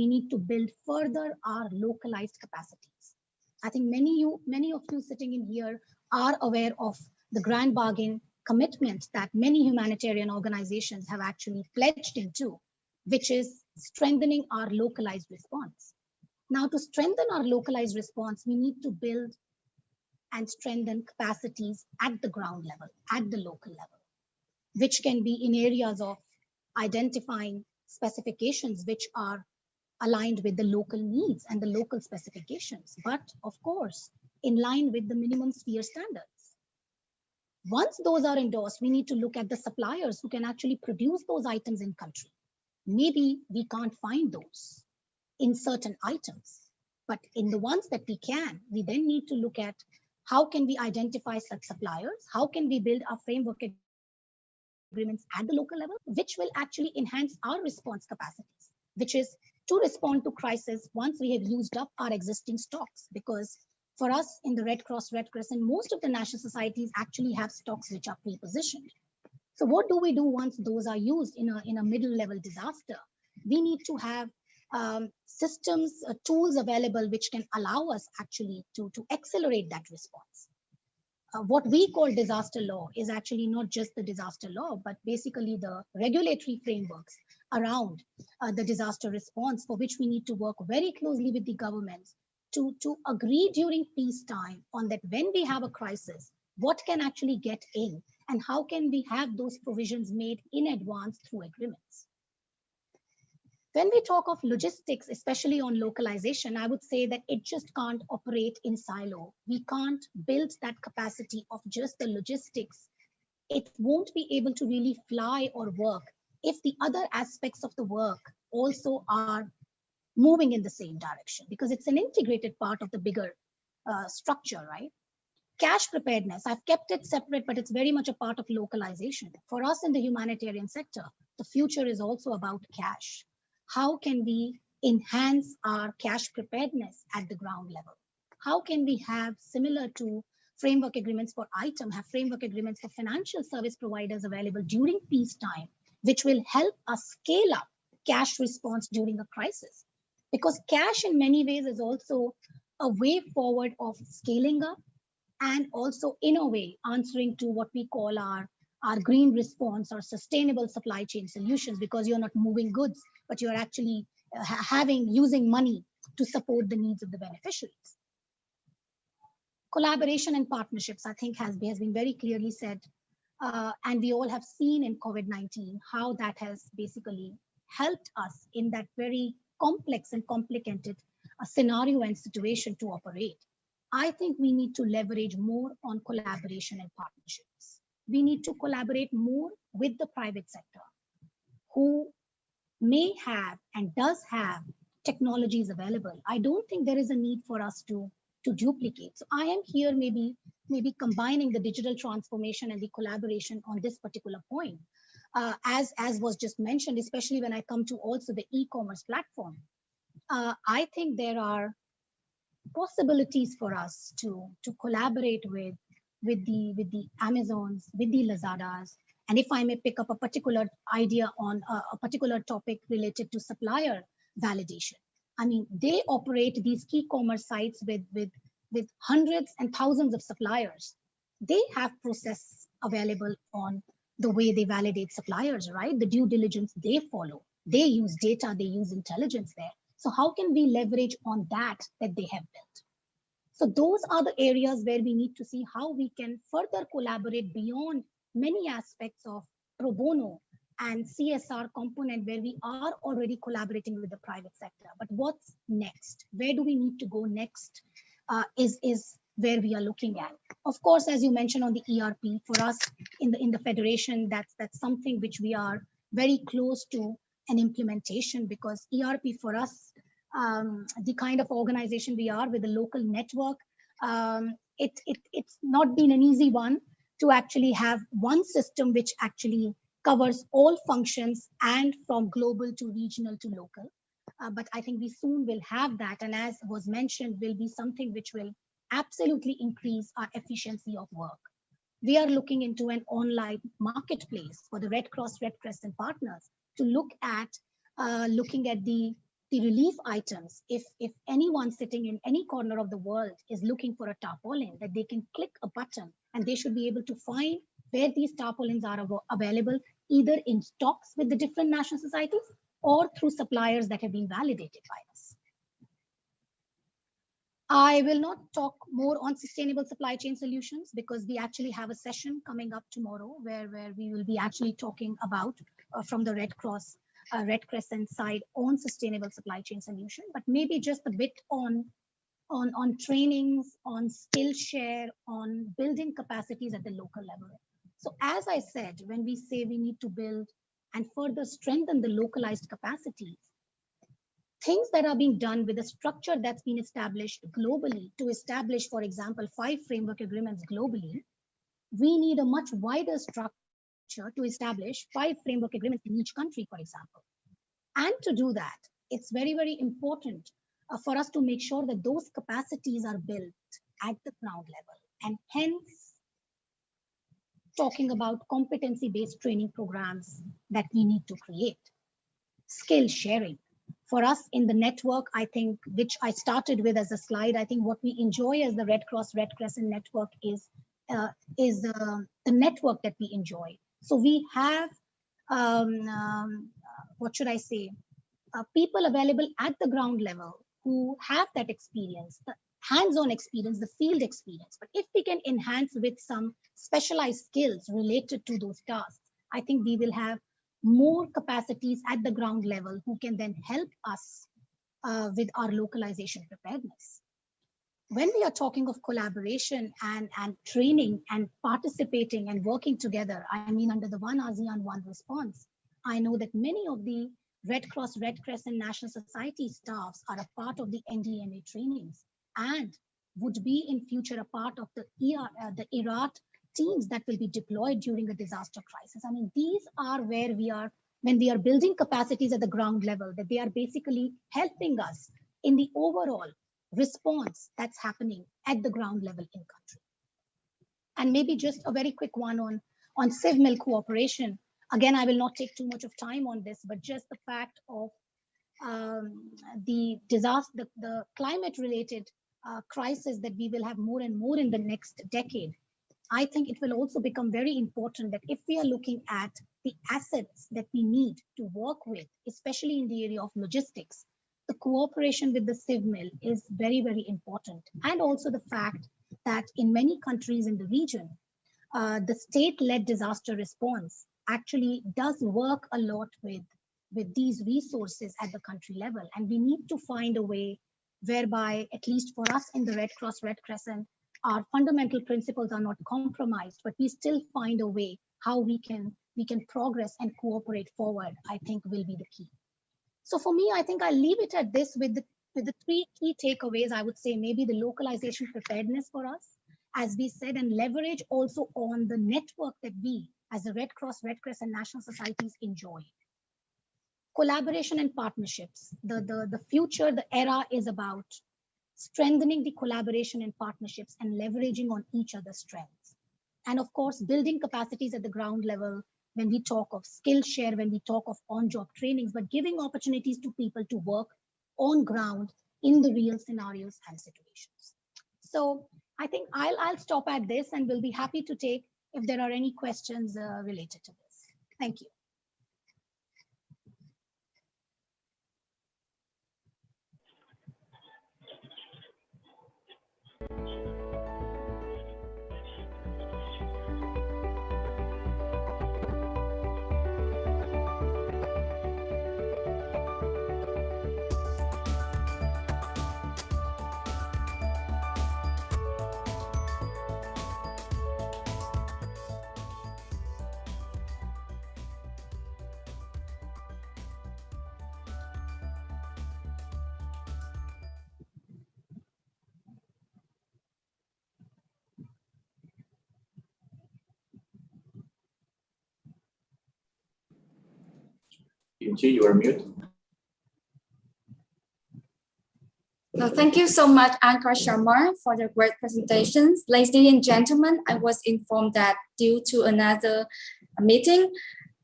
need to build further our localized capacities. I think many of you sitting in here are aware of the grand bargain commitment that many humanitarian organizations have actually pledged into, which is strengthening our localized response. Now, to strengthen our localized response, we need to build and strengthen capacities at the ground level, at the local level, which can be in areas of identifying specifications which are aligned with the local needs and the local specifications, but of course, in line with the minimum sphere standards. Once those are endorsed, we need to look at the suppliers who can actually produce those items in country. Maybe we can't find those in certain items, but in the ones that we can, we then need to look at how can we identify such suppliers? How can we build our framework agreements at the local level, which will actually enhance our response capacities, which is to respond to crisis once we have used up our existing stocks. Because for us in the Red Cross, Red Crescent, most of the national societies actually have stocks which are pre-positioned. So what do we do once those are used in a middle level disaster? We need to have systems, tools available which can allow us actually to accelerate that response. What we call disaster law is actually not just the disaster law, but basically the regulatory frameworks around the disaster response, for which we need to work very closely with the governments to agree during peacetime on that when we have a crisis, what can actually get in and how can we have those provisions made in advance through agreements. When we talk of logistics, especially on localization, I would say that it just can't operate in silo. We can't build that capacity of just the logistics. It won't be able to really fly or work if the other aspects of the work also are moving in the same direction, because it's an integrated part of the bigger structure, right? Cash preparedness, I've kept it separate, but it's very much a part of localization. For us in the humanitarian sector, the future is also about cash. How can we enhance our cash preparedness at the ground level? How can we have, similar to framework agreements for item, have framework agreements for financial service providers available during peacetime, which will help us scale up cash response during a crisis? Because cash in many ways is also a way forward of scaling up and also in a way answering to what we call our green response or sustainable supply chain solutions, because you're not moving goods, but you're actually using money to support the needs of the beneficiaries. Collaboration and partnerships, I think, has been very clearly said. And we all have seen in COVID-19 how that has basically helped us in that very complex and complicated scenario and situation to operate. I think we need to leverage more on collaboration and partnerships. We need to collaborate more with the private sector, who may have and does have technologies available. I don't think there is a need for us to duplicate. So I am here maybe combining the digital transformation and the collaboration on this particular point. As was just mentioned, especially when I come to also the e-commerce platform, I think there are possibilities for us to collaborate with the Amazons, with the Lazadas. And if I may pick up a particular idea on a particular topic related to supplier validation. I mean, they operate these e-commerce sites with hundreds and thousands of suppliers. They have process available on the way they validate suppliers, right? The due diligence they follow. They use data, they use intelligence there. So how can we leverage on that they have built? So those are the areas where we need to see how we can further collaborate beyond many aspects of pro bono and CSR component, where we are already collaborating with the private sector. But what's next? Where do we need to go next is where we are looking at. Of course, as you mentioned on the ERP, for us in the Federation, that's something which we are very close to an implementation, because ERP for us, the kind of organization we are with a local network, it's not been an easy one to actually have one system which actually covers all functions and from global to regional to local. But I think we soon will have that. And as was mentioned, will be something which will absolutely increase our efficiency of work. We are looking into an online marketplace for the Red Cross, Red Crescent partners to look at looking at the relief items. If anyone sitting in any corner of the world is looking for a tarpaulin, that they can click a button and they should be able to find where these tarpaulins are available, either in stocks with the different national societies or through suppliers that have been validated by us. I will not talk more on sustainable supply chain solutions, because we actually have a session coming up tomorrow where we will be actually talking about from the Red Cross, Red Crescent side on sustainable supply chain solution, but maybe just a bit on trainings, on skill share, on building capacities at the local level. So as I said, when we say we need to build and further strengthen the localized capacities, things that are being done with a structure that's been established globally to establish, for example, 5 framework agreements globally, we need a much wider structure to establish 5 framework agreements in each country, for example. And to do that, it's very, very important for us to make sure that those capacities are built at the ground level. And hence, talking about competency-based training programs that we need to create. Skill sharing. For us in the network, I think, which I started with as a slide, I think what we enjoy as the Red Cross, Red Crescent network is the network that we enjoy. So we have, what should I say, people available at the ground level who have that experience, the hands-on experience, the field experience. But if we can enhance with some specialized skills related to those tasks, I think we will have more capacities at the ground level who can then help us with our localization preparedness. When we are talking of collaboration and training and participating and working together, I mean, under the One ASEAN, One Response, I know that many of the Red Cross, Red Crescent National Society staffs are a part of the NDMA trainings and would be in future a part of the ERAT teams that will be deployed during a disaster crisis. I mean, these are where we are, when we are building capacities at the ground level, that they are basically helping us in the overall response that's happening at the ground level in country. And maybe just a very quick one on CivMil cooperation. Again, I will not take too much of time on this, but just the fact of the disaster, the climate-related crisis that we will have more and more in the next decade. I think it will also become very important that if we are looking at the assets that we need to work with, especially in the area of logistics, the cooperation with the CivMil is very, very important. And also the fact that in many countries in the region, the state-led disaster response actually does work a lot with these resources at the country level. And we need to find a way whereby, at least for us in the Red Cross, Red Crescent, our fundamental principles are not compromised, but we still find a way how we can progress and cooperate forward, I think will be the key. So for me, I think I'll leave it at this with the three key takeaways. I would say maybe the localization preparedness for us, as we said, and leverage also on the network that we as the Red Cross, Red Crescent national societies enjoy. Collaboration and partnerships. The future, the era is about strengthening the collaboration and partnerships and leveraging on each other's strengths. And of course, building capacities at the ground level when we talk of skill share, when we talk of on-job trainings, but giving opportunities to people to work on ground in the real scenarios and situations. So I think I'll stop at this and we'll be happy to take if there are any questions related to this. Thank you. You are mute. Thank you so much, Alka Sharma, for the great presentations. Ladies and gentlemen, I was informed that due to another meeting,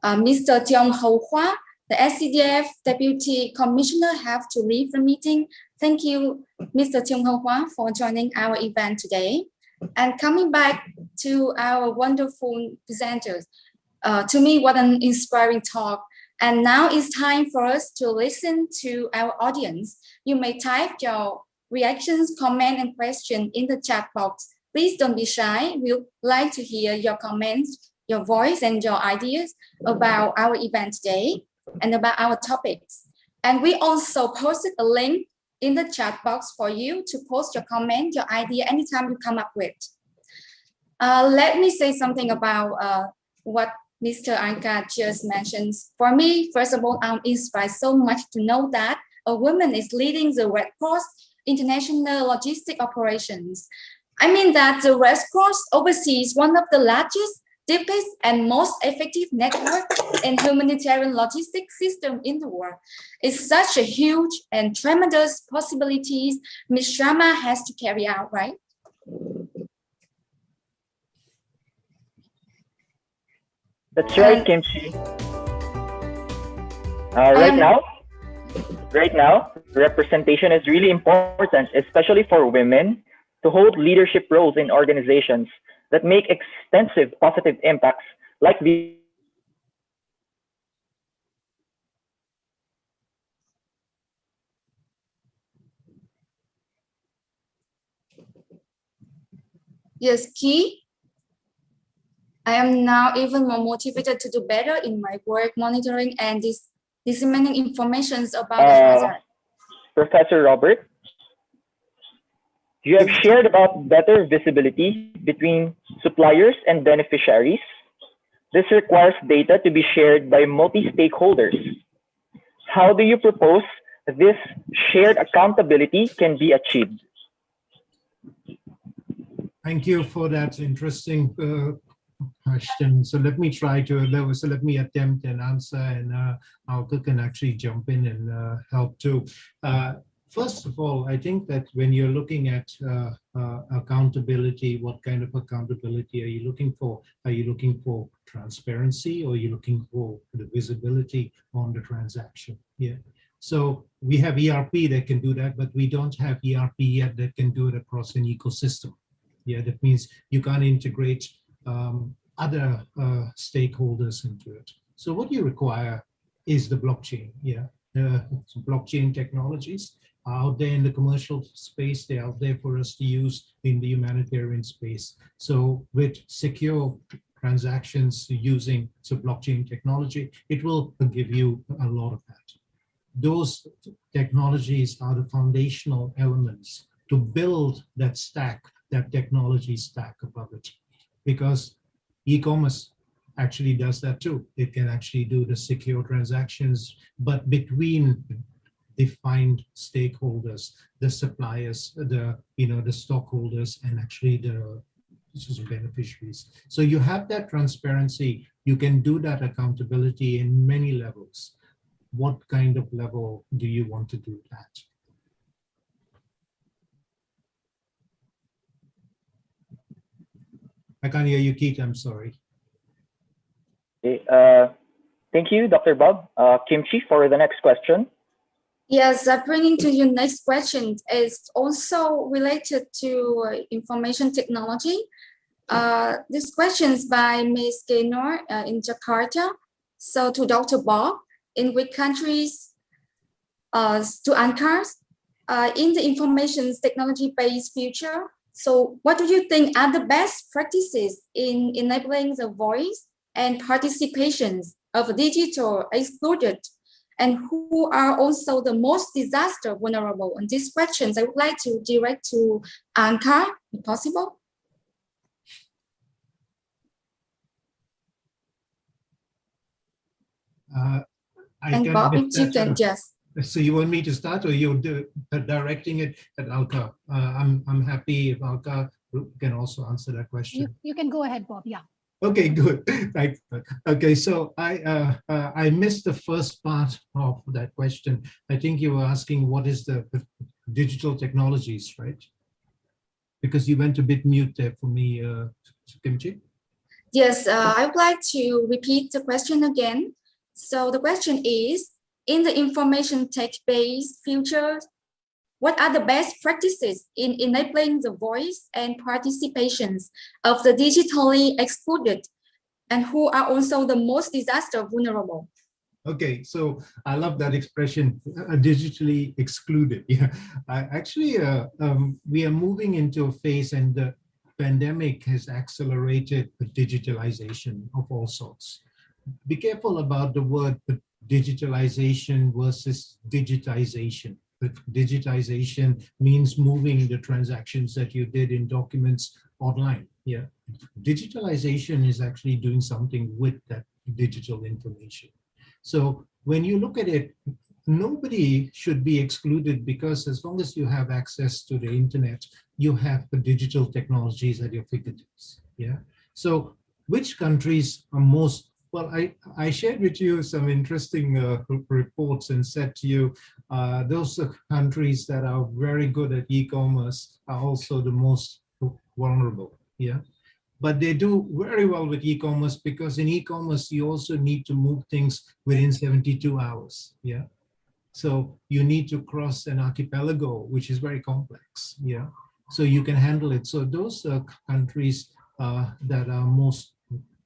Mr. Tiong Ho Hua, the SCDF Deputy Commissioner, have to leave the meeting. Thank you, Mr. Tiong Ho Hua, for joining our event today. And coming back to our wonderful presenters, to me, what an inspiring talk. And now it's time for us to listen to our audience. You may type your reactions, comment, and question in the chat box. Please don't be shy. We'd like to hear your comments, your voice, and your ideas about our event today and about our topics. And we also posted a link in the chat box for you to post your comment, your idea, anytime you come up with. Let me say something about what Mr. Alka just mentioned. For me, first of all, I'm inspired so much to know that a woman is leading the Red Cross international logistic operations. I mean that the Red Cross oversees one of the largest, deepest, and most effective network in humanitarian logistics system in the world. It's such a huge and tremendous possibilities Ms. Sharma has to carry out, right? That's right, Kimchi. Right now, representation is really important, especially for women, to hold leadership roles in organizations that make extensive positive impacts like the Yes, Key. I am now even more motivated to do better in my work, monitoring and disseminating information about the hazard. Professor Robert, you have shared about better visibility between suppliers and beneficiaries. This requires data to be shared by multi-stakeholders. How do you propose this shared accountability can be achieved? Thank you for that interesting question. So let me try to, let me attempt an answer, and Alka can actually jump in and help too. First of all, I think that when you're looking at accountability, what kind of accountability are you looking for? Are you looking for transparency, or are you looking for the visibility on the transaction? Yeah. So we have ERP that can do that, but we don't have ERP yet that can do it across an ecosystem. Yeah, that means you can't integrate other stakeholders into it. So what you require is the blockchain. Yeah. blockchain technologies are out there in the commercial space. They're out there for us to use in the humanitarian space. So with secure transactions using blockchain technology, it will give you a lot of that. Those technologies are the foundational elements to build that stack, that technology stack above it. Because e-commerce actually does that too. It can actually do the secure transactions, but between defined stakeholders, the suppliers, the stockholders, and actually the beneficiaries. So you have that transparency. You can do that accountability in many levels. What kind of level do you want to do that? I can't hear you, Keith. I'm sorry. Okay, thank you, Dr. Bob. Kimchi, for the next question. Yes, bringing to your next question is also related to information technology. This question is by Ms. Gaynor in Jakarta. So to Dr. Bob, in which countries, to Ankara, in the information technology-based future, so what do you think are the best practices in enabling the voice and participations of digital excluded, and who are also the most disaster vulnerable? And these questions I would like to direct to Anka, if possible. And Bob, if you can just. So you want me to start, or you're directing it at Alka? I'm happy if Alka can also answer that question. You can go ahead, Bob. Yeah. Okay, good. Thanks. Okay, so I missed the first part of that question. I think you were asking what is the digital technologies, right? Because you went a bit mute there for me, Kimchi. Yes, I would like to repeat the question again. So the question is, in the information tech-based future, what are the best practices in enabling the voice and participations of the digitally excluded, and who are also the most disaster vulnerable? Okay, so I love that expression, digitally excluded. Yeah, we are moving into a phase, and the pandemic has accelerated the digitalization of all sorts. Be careful about the word digitalization versus digitization. Digitization means moving the transactions that you did in documents online. Yeah, digitalization is actually doing something with that digital information. So when you look at it, nobody should be excluded, because as long as you have access to the internet, you have the digital technologies at your fingertips. Yeah. So which countries are most, well, I shared with you some interesting reports and said to you, those countries that are very good at e-commerce are also the most vulnerable. Yeah. But they do very well with e-commerce, because in e-commerce, you also need to move things within 72 hours. Yeah. So you need to cross an archipelago, which is very complex. Yeah. So you can handle it. So those countries that are most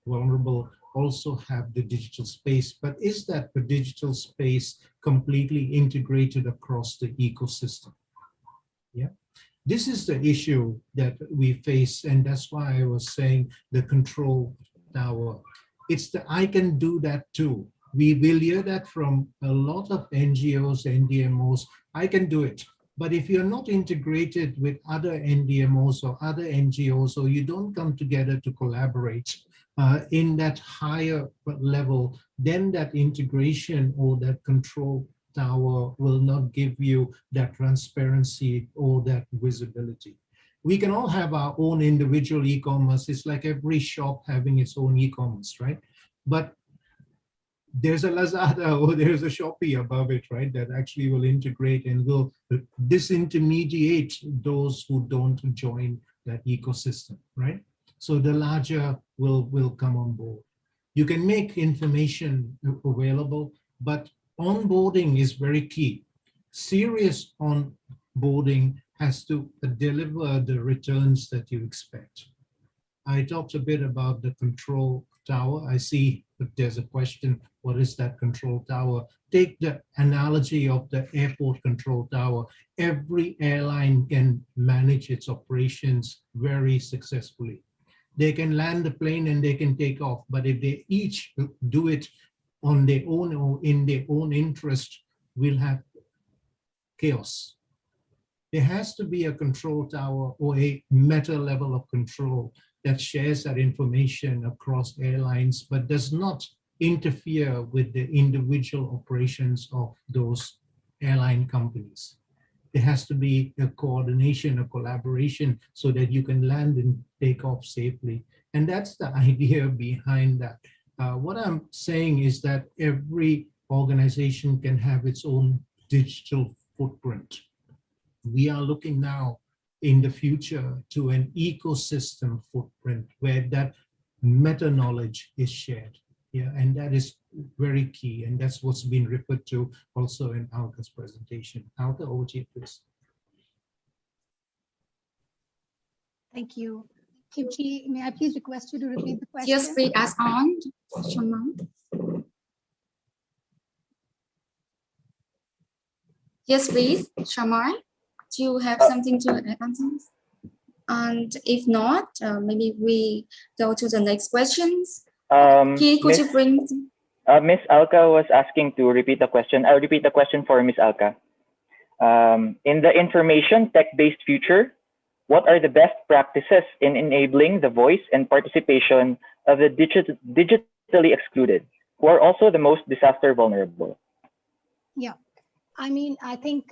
vulnerable also have the digital space. But is that the digital space completely integrated across the ecosystem? Yeah. This is the issue that we face, and that's why I was saying the control tower. It's the I can do that too. We will hear that from a lot of NGOs, NDMOs. I can do it. But if you're not integrated with other NDMOs or other NGOs, or you don't come together to collaborate in that higher level, then that integration or that control tower will not give you that transparency or that visibility. We can all have our own individual e-commerce. It's like every shop having its own e-commerce, right? But there's a Lazada or there's a Shopee above it, right? That actually will integrate and will disintermediate those who don't join that ecosystem, right? So the larger will come on board. You can make information available, but onboarding is very key. Serious onboarding has to deliver the returns that you expect. I talked a bit about the control tower. I see that there's a question, what is that control tower? Take the analogy of the airport control tower. Every airline can manage its operations very successfully. They can land the plane and they can take off, but if they each do it on their own or in their own interest, we'll have chaos. There has to be a control tower or a meta level of control that shares that information across airlines, but does not interfere with the individual operations of those airline companies. There has to be a coordination, a collaboration, so that you can land and take off safely. And that's the idea behind that. What I'm saying is that every organization can have its own digital footprint. We are looking now in the future to an ecosystem footprint where that meta knowledge is shared. Yeah, and that is very key. And that's what's been referred to also in Alka's presentation. Alka, over to you, please. Thank you. Kimchi, may I please request you to repeat the question? Yes, please ask on, Sharma. Yes, please, Sharma. Do you have something to add on this? And if not, maybe we go to the next questions. Could you bring? Miss Alka was asking to repeat the question. I'll repeat the question for Miss Alka. In the information tech-based future, what are the best practices in enabling the voice and participation of the digitally excluded, who are also the most disaster vulnerable? Yeah. I mean, I think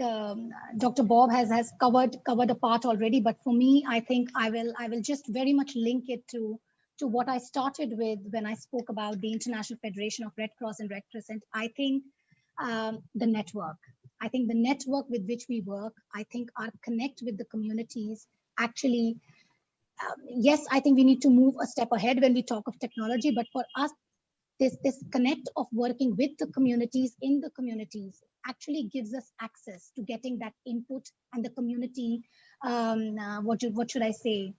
Dr. Bob has covered a part already, but for me, I think I will just very much link it to what I started with when I spoke about the International Federation of Red Cross and Red Crescent. I think the network. I think the network with which we work, I think our connect with the communities actually, yes, I think we need to move a step ahead when we talk of technology, but for us, this connect of working with the communities in the communities actually gives us access to getting that input and the community, what should I say,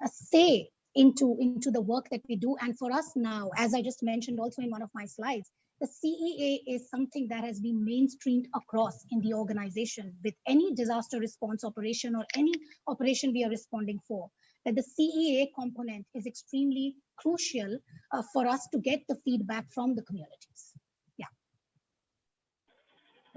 a say into the work that we do. And for us now, as I just mentioned also in one of my slides, the CEA is something that has been mainstreamed across in the organization with any disaster response operation or any operation we are responding for, that the CEA component is extremely crucial for us to get the feedback from the communities. Yeah.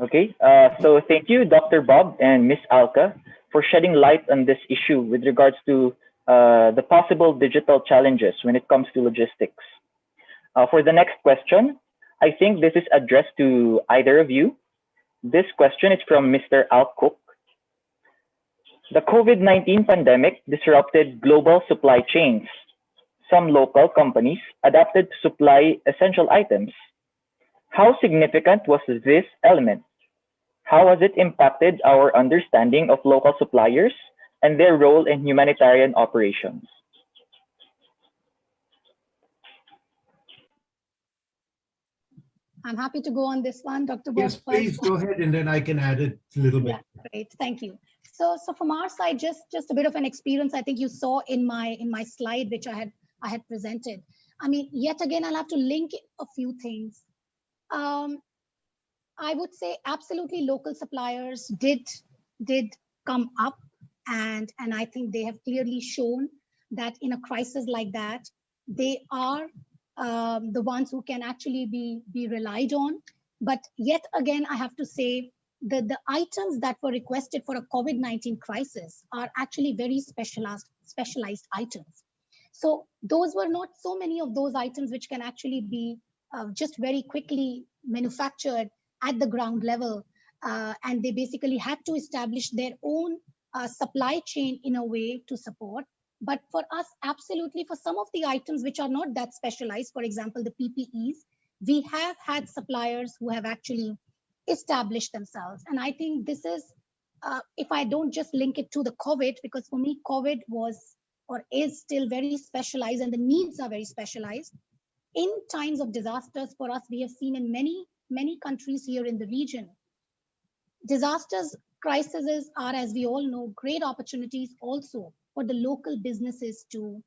Okay, so thank you, Dr. Bob and Miss Alka, for shedding light on this issue with regards to the possible digital challenges when it comes to logistics. For the next question, I think this is addressed to either of you. This question is from Mr. Al Cook. The COVID-19 pandemic disrupted global supply chains. Some local companies adapted to supply essential items. How significant was this element? How has it impacted our understanding of local suppliers and their role in humanitarian operations? I'm happy to go on this one, Dr. Bob. Yes, please go ahead, and then I can add it a little bit. Yeah, great, thank you. So from our side, just a bit of an experience. I think you saw in my slide which I had presented. I mean, yet again, I'll have to link a few things. I would say absolutely local suppliers did come up, and I think they have clearly shown that in a crisis like that, they are the ones who can actually be relied on. But yet again, I have to say that the items that were requested for a COVID-19 crisis are actually very specialized items. So those were not so many of those items which can actually be just very quickly manufactured at the ground level. And they basically had to establish their own supply chain in a way to support. But for us, absolutely, for some of the items which are not that specialized, for example, the PPEs, we have had suppliers who have actually established themselves. And I think this is, if I don't just link it to the COVID, because for me, COVID was or is still very specialized and the needs are very specialized. In times of disasters for us, we have seen in many countries here in the region, disasters, crises are, as we all know, great opportunities also for the local businesses to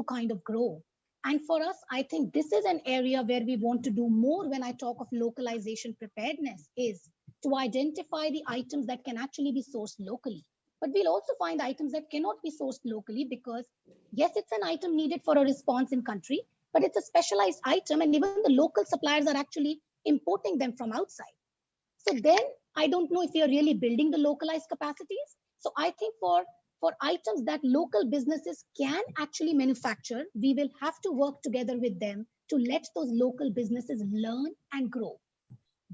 kind of grow. And for us, I think this is an area where we want to do more when I talk of localization preparedness, is to identify the items that can actually be sourced locally. But we'll also find items that cannot be sourced locally because, yes, it's an item needed for a response in country, but it's a specialized item, and even the local suppliers are actually importing them from outside. So then I don't know if you're really building the localized capacities. So I think for items that local businesses can actually manufacture, we will have to work together with them to let those local businesses learn and grow,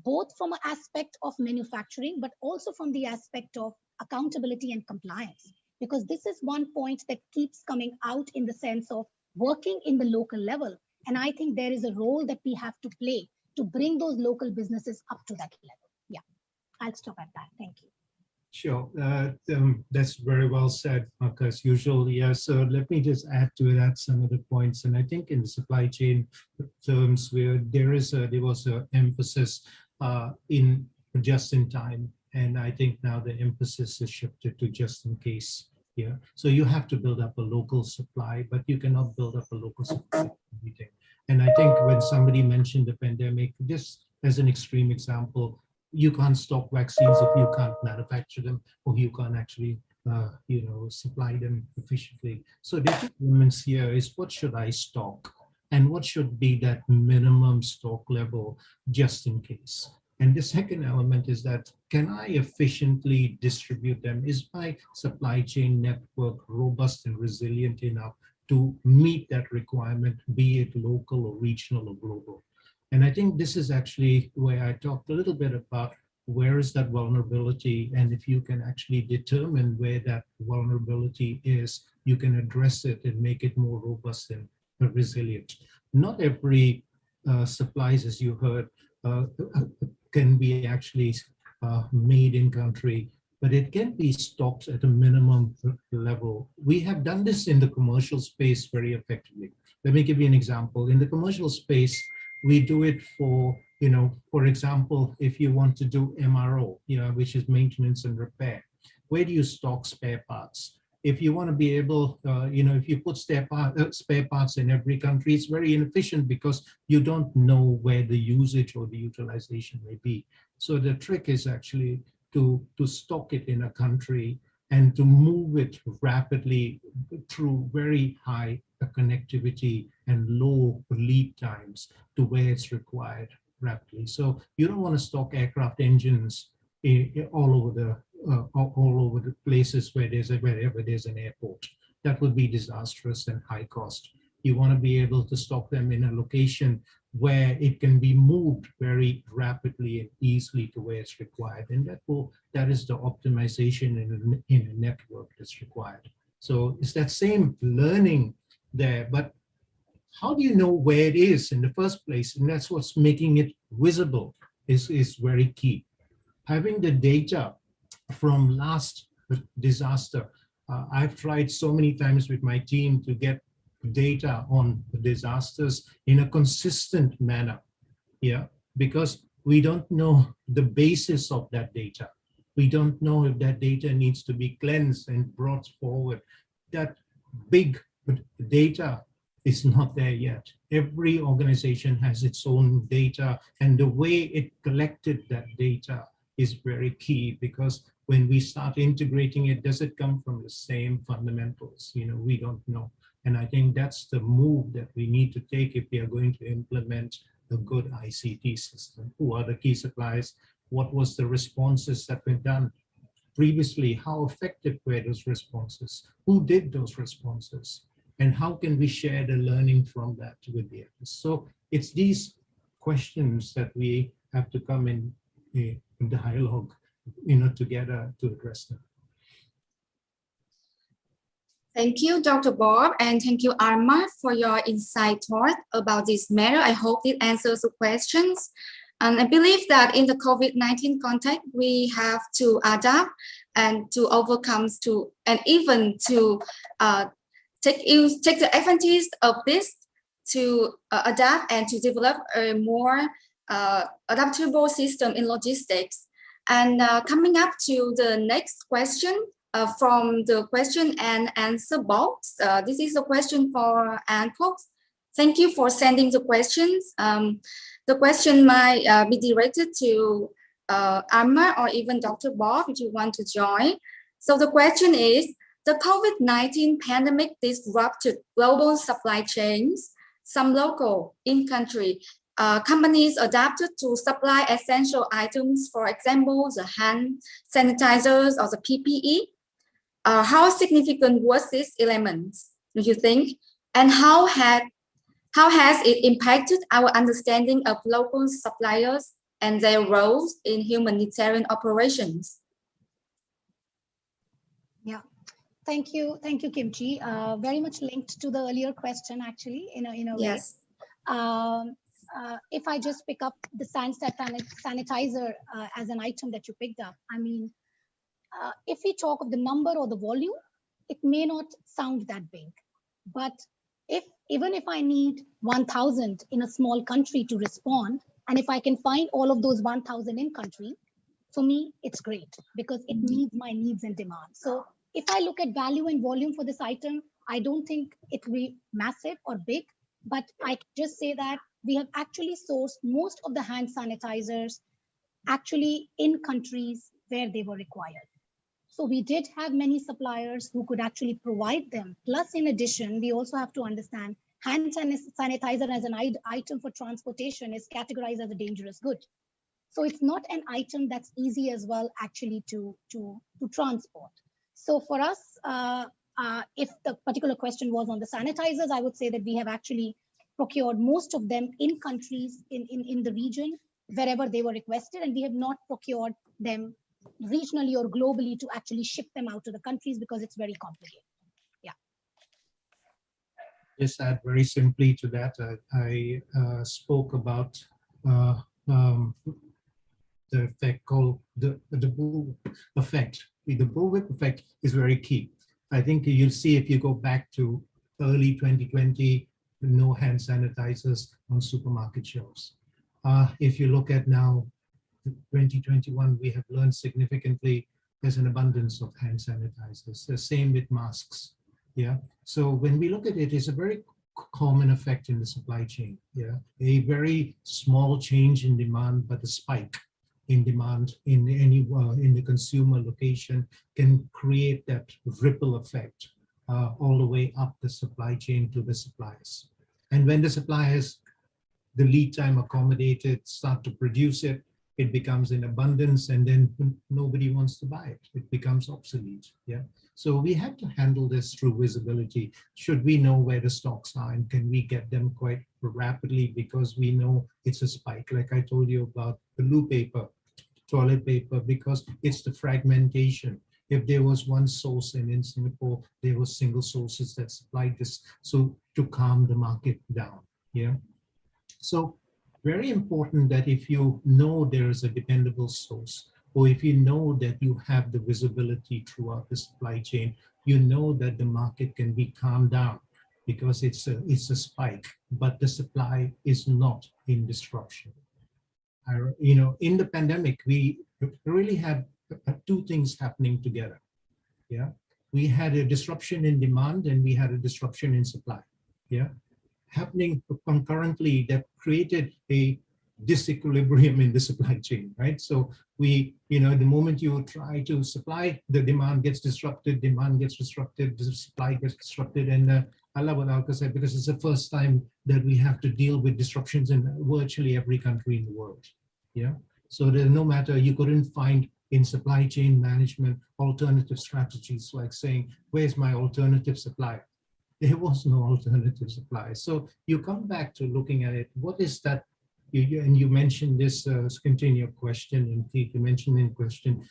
both from an aspect of manufacturing, but also from the aspect of accountability and compliance. Because this is one point that keeps coming out in the sense of working in the local level. And I think there is a role that we have to play to bring those local businesses up to that level. Yeah, I'll stop at that. Thank you. Sure, that's very well said, as usual. Yeah, so let me just add to that some of the points. And I think in the supply chain terms, where there was an emphasis in just in time, and I think now the emphasis is shifted to just in case. Yeah, so you have to build up a local supply, but you cannot build up a local supply for everything. And I think when somebody mentioned the pandemic, just as an extreme example, you can't stock vaccines if you can't manufacture them, or you can't actually, supply them efficiently. So the elements here is, what should I stock, and what should be that minimum stock level just in case? And the second element is that, can I efficiently distribute them? Is my supply chain network robust and resilient enough to meet that requirement, be it local or regional or global? And I think this is actually where I talked a little bit about where is that vulnerability, and if you can actually determine where that vulnerability is, you can address it and make it more robust and resilient. Not every supplies, as you heard, can be actually made in country, but it can be stocked at a minimum level. We have done this in the commercial space very effectively. Let me give you an example. In the commercial space, we do it for, for example, if you want to do MRO, which is maintenance and repair, where do you stock spare parts? If you want to be able, if you put spare parts in every country, it's very inefficient because you don't know where the usage or the utilization may be. So the trick is actually to stock it in a country and to move it rapidly through very high connectivity and low lead times to where it's required rapidly. So you don't want to stock aircraft engines all over the places wherever there's an airport. That would be disastrous and high cost. You want to be able to stock them in a location where it can be moved very rapidly and easily to where it's required. And that is the optimization in a network that's required. So it's that same learning there, but how do you know where it is in the first place? And that's what's making it visible is very key. Having the data from last disaster, I've tried so many times with my team to get data on the disasters in a consistent manner, because we don't know the basis of that data. We don't know if that data needs to be cleansed and brought forward. That big data is not there yet. Every organization has its own data, and the way it collected that data is very key, because when we start integrating it, does it come from the same fundamentals? We don't know. And I think that's the move that we need to take if we are going to implement a good ICT system. Who are the key suppliers? What was the responses that were done previously? How effective were those responses? Who did those responses? And how can we share the learning from that with the others? So it's these questions that we have to come in dialogue, together to address them. Thank you, Dr. Bob, and thank you, Arma, for your insight thought about this matter. I hope it answers the questions. And I believe that in the COVID-19 context, we have to adapt and to overcome and even to take the advantage of this to adapt and to develop a more adaptable system in logistics. And coming up to the next question from the question and answer box. This is a question for Anne Cox. Thank you for sending the questions. The question might be directed to Amma or even Dr. Bob if you want to join. So the question is, the COVID-19 pandemic disrupted global supply chains. Some local in-country companies adapted to supply essential items, for example, the hand sanitizers or the PPE. How significant was this element, do you think? And how has it impacted our understanding of local suppliers and their roles in humanitarian operations? Yeah, thank you, Kimchi. Very much linked to the earlier question, actually, in a way. Yes. If I just pick up the sanitizer as an item that you picked up, I mean, if we talk of the number or the volume, it may not sound that big, but even if I need 1,000 in a small country to respond, and if I can find all of those 1,000 in country, for me, it's great because it meets my needs and demands. So if I look at value and volume for this item, I don't think it will be massive or big, but I can just say that we have actually sourced most of the hand sanitizers actually in countries where they were required. So we did have many suppliers who could actually provide them. Plus, in addition, we also have to understand hand sanitizer as an item for transportation is categorized as a dangerous good. So it's not an item that's easy as well actually to transport. So for us, if the particular question was on the sanitizers, I would say that we have actually procured most of them in countries in the region wherever they were requested, and we have not procured them regionally or globally to actually ship them out to the countries because it's very complicated. Yeah. Just add very simply to that, I spoke about the effect called the bullwhip effect. The bullwhip effect is very key. I think you'll see if you go back to early 2020, no hand sanitizers on supermarket shelves. If you look at now, 2021, we have learned significantly there's an abundance of hand sanitizers. The same with masks. Yeah. So when we look at it, it's a very common effect in the supply chain. Yeah. A very small change in demand, but a spike in demand in the consumer location can create that ripple effect all the way up the supply chain to the suppliers. And when the suppliers, the lead time accommodated, start to produce it, it becomes in abundance, and then nobody wants to buy it. It becomes obsolete. Yeah. So we have to handle this through visibility. Should we know where the stocks are, and can we get them quite rapidly because we know it's a spike? Like I told you about the loo paper, toilet paper, because it's the fragmentation. If there was one source, and in Singapore there were single sources that supplied this, so to calm the market down. Yeah. So very important that if you know there is a dependable source, or if you know that you have the visibility throughout the supply chain, you know that the market can be calmed down because it's a spike, but the supply is not in disruption. In the pandemic, we really had two things happening together. Yeah, we had a disruption in demand and we had a disruption in supply. Yeah, happening concurrently that created a disequilibrium in the supply chain, right? So we, the moment you try to supply, the demand gets disrupted, the supply gets disrupted. And I love what Alka said, because it's the first time that we have to deal with disruptions in virtually every country in the world. Yeah. So that no matter, you couldn't find in supply chain management alternative strategies, like saying, where's my alternative supply? There was no alternative supply. So you come back to looking at it. What is that? And you mentioned this, continue your question, and Keith, you mentioned in question,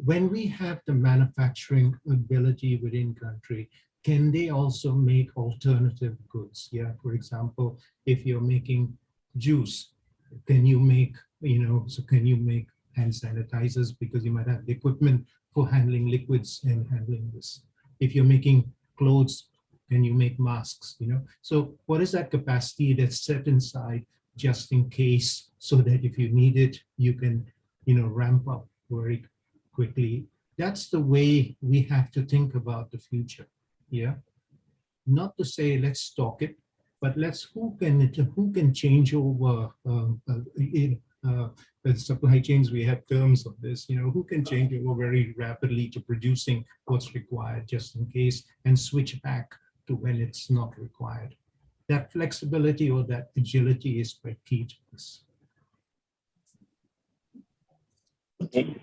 when we have the manufacturing ability within country, can they also make alternative goods? Yeah, for example, if you're making juice, can you make, can you make hand sanitizers, because you might have the equipment for handling liquids and handling this. If you're making clothes, can you make masks? So what is that capacity that's set inside just in case, so that if you need it, you can, ramp up very quickly? That's the way we have to think about the future. Yeah. Not to say let's stock it, But who can change over the supply chains? We have terms of this, who can change over very rapidly to producing what's required just in case and switch back to when it's not required. That flexibility or that agility is quite key to this. Okay.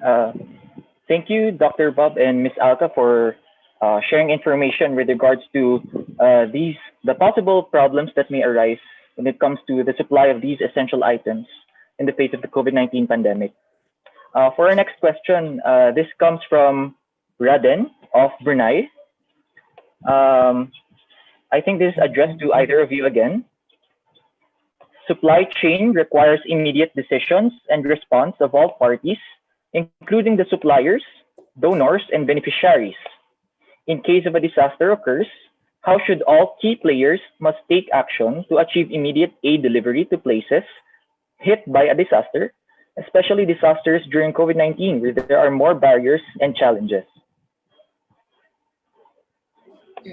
Thank you, Dr. Bob and Ms. Alka, for sharing information with regards to the possible problems that may arise when it comes to the supply of these essential items in the face of the COVID-19 pandemic. For our next question, this comes from Raden of Brunei. I think this is addressed to either of you again. Supply chain requires immediate decisions and response of all parties, including the suppliers, donors, and beneficiaries. In case of a disaster occurs, how should all key players must take action to achieve immediate aid delivery to places hit by a disaster, especially disasters during COVID-19, where there are more barriers and challenges?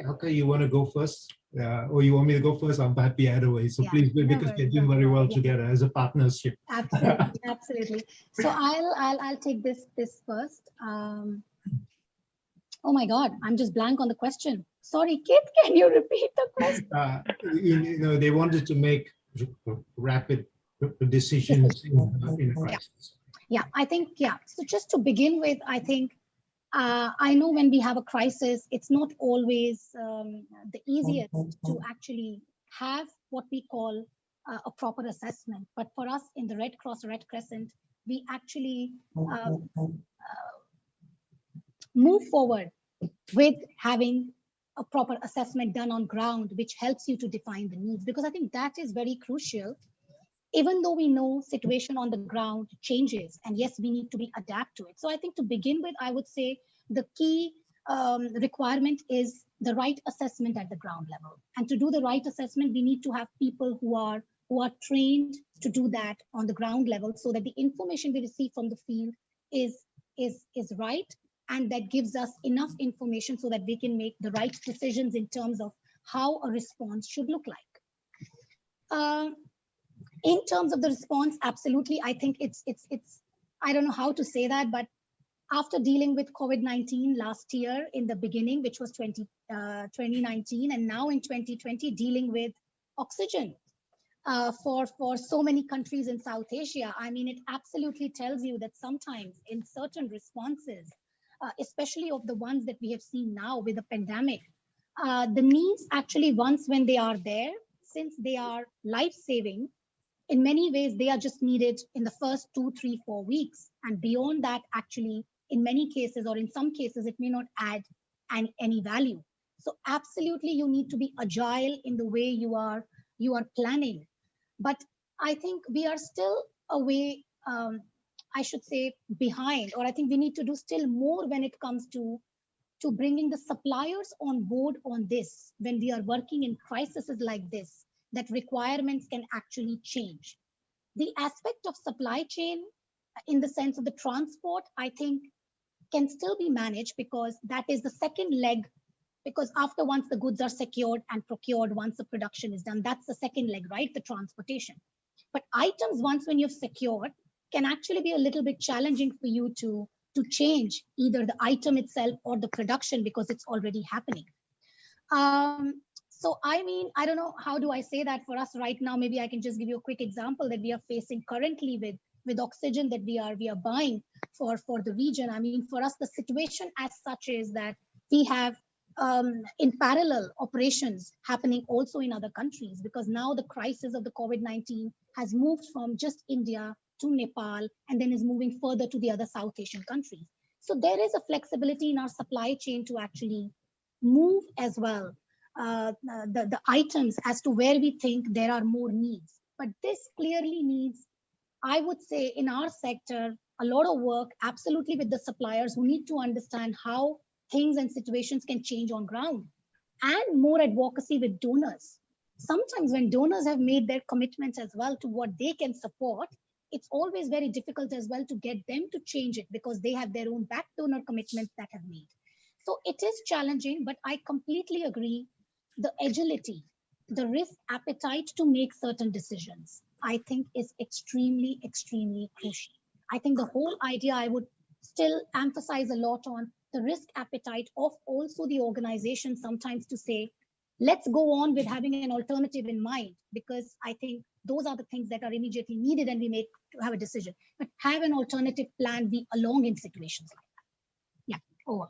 Okay, you want to go first? Or you want me to go first? I'm happy either way. So please do, because we're doing very well together as a partnership. Absolutely, absolutely. So I'll take this first. Oh my God, I'm just blank on the question. Sorry, Kit, can you repeat the question? They wanted to make rapid decisions in a crisis. Yeah, I think, So just to begin with, I think, I know when we have a crisis, it's not always the easiest to actually have what we call a proper assessment. But for us in the Red Cross, Red Crescent, we actually move forward with having a proper assessment done on ground, which helps you to define the needs, because I think that is very crucial. Even though we know situation on the ground changes, and yes, we need to be adapt to it. So I think to begin with, I would say the key requirement is the right assessment at the ground level. And to do the right assessment, we need to have people who are trained to do that on the ground level, so that the information we receive from the field is right, and that gives us enough information so that we can make the right decisions in terms of how a response should look like. In terms of the response, absolutely, I think it's I don't know how to say that, but after dealing with COVID-19 last year in the beginning, which was 2019, and now in 2020, dealing with oxygen for so many countries in South Asia, I mean, it absolutely tells you that sometimes in certain responses, especially of the ones that we have seen now with the pandemic, the needs actually, once when they are there, since they are life-saving, in many ways, they are just needed in the first 2, 3, 4 weeks. And beyond that, actually, in many cases, or in some cases, it may not add any value. So absolutely, you need to be agile in the way you are planning. But I think we are still a way, I should say, behind, or I think we need to do still more when it comes to bringing the suppliers on board on this, when we are working in crises like this, that requirements can actually change. The aspect of supply chain in the sense of the transport, I think can still be managed, because that is the second leg, because after once the goods are secured and procured, once the production is done, that's the second leg, right? The transportation. But items, once when you've secured, can actually be a little bit challenging for you to change either the item itself or the production, because it's already happening. So, I mean, I don't know, how do I say that for us right now? Maybe I can just give you a quick example that we are facing currently with oxygen that we are buying for the region. I mean, for us, the situation as such is that we have in parallel operations happening also in other countries, because now the crisis of the COVID-19 has moved from just India to Nepal, and then is moving further to the other South Asian countries. So there is a flexibility in our supply chain to actually move as well the items as to where we think there are more needs. But this clearly needs, I would say, in our sector, a lot of work absolutely with the suppliers who need to understand how things and situations can change on ground, and more advocacy with donors. Sometimes when donors have made their commitments as well to what they can support, it's always very difficult as well to get them to change it, because they have their own back donor commitments that have made. So it is challenging, but I completely agree. The agility, the risk appetite to make certain decisions, I think is extremely, extremely crucial. I think the whole idea I would still emphasize a lot on the risk appetite of also the organization sometimes to say, let's go on with having an alternative in mind, because I think those are the things that are immediately needed and we make to have a decision. But have an alternative plan B along in situations like that. Yeah, over.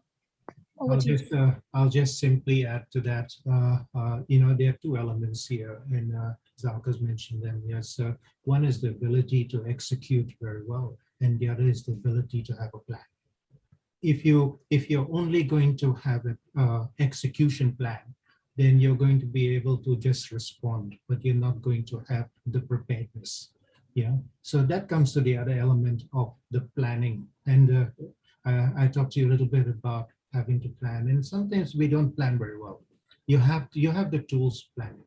I'll just simply add to that. There are two elements here, and Alka's mentioned them. Yes, one is the ability to execute very well, and the other is the ability to have a plan. If you're only going to have an execution plan, then you're going to be able to just respond, but you're not going to have the preparedness. Yeah. So that comes to the other element of the planning, and I talked to you a little bit about having to plan, and sometimes we don't plan very well. You have the tools planning,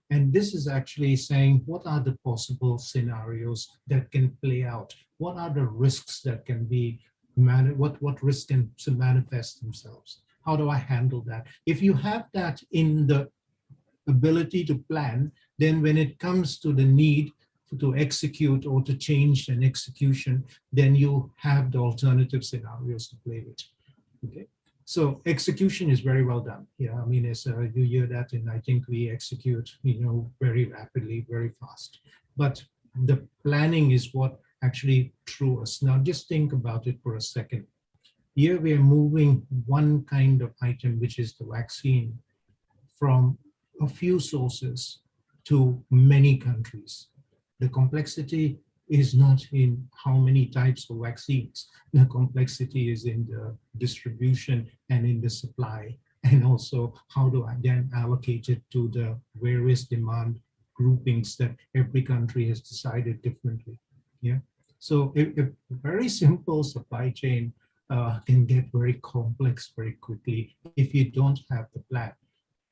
and this is actually saying what are the possible scenarios that can play out, what are the risks that can be what risks can manifest themselves, how do I handle that? If you have that in the ability to plan, then when it comes to the need to execute or to change an execution, then you have the alternative scenarios to play with. Okay. So execution is very well done. Yeah, I mean, as you hear that, and I think we execute, very rapidly, very fast. But the planning is what actually drew us. Now, just think about it for a second. Here we are moving one kind of item, which is the vaccine, from a few sources to many countries. The complexity is not in how many types of vaccines. The complexity is in the distribution and in the supply, and also how do I then allocate it to the various demand groupings that every country has decided differently. Yeah. So if very simple supply chain can get very complex very quickly if you don't have the plan.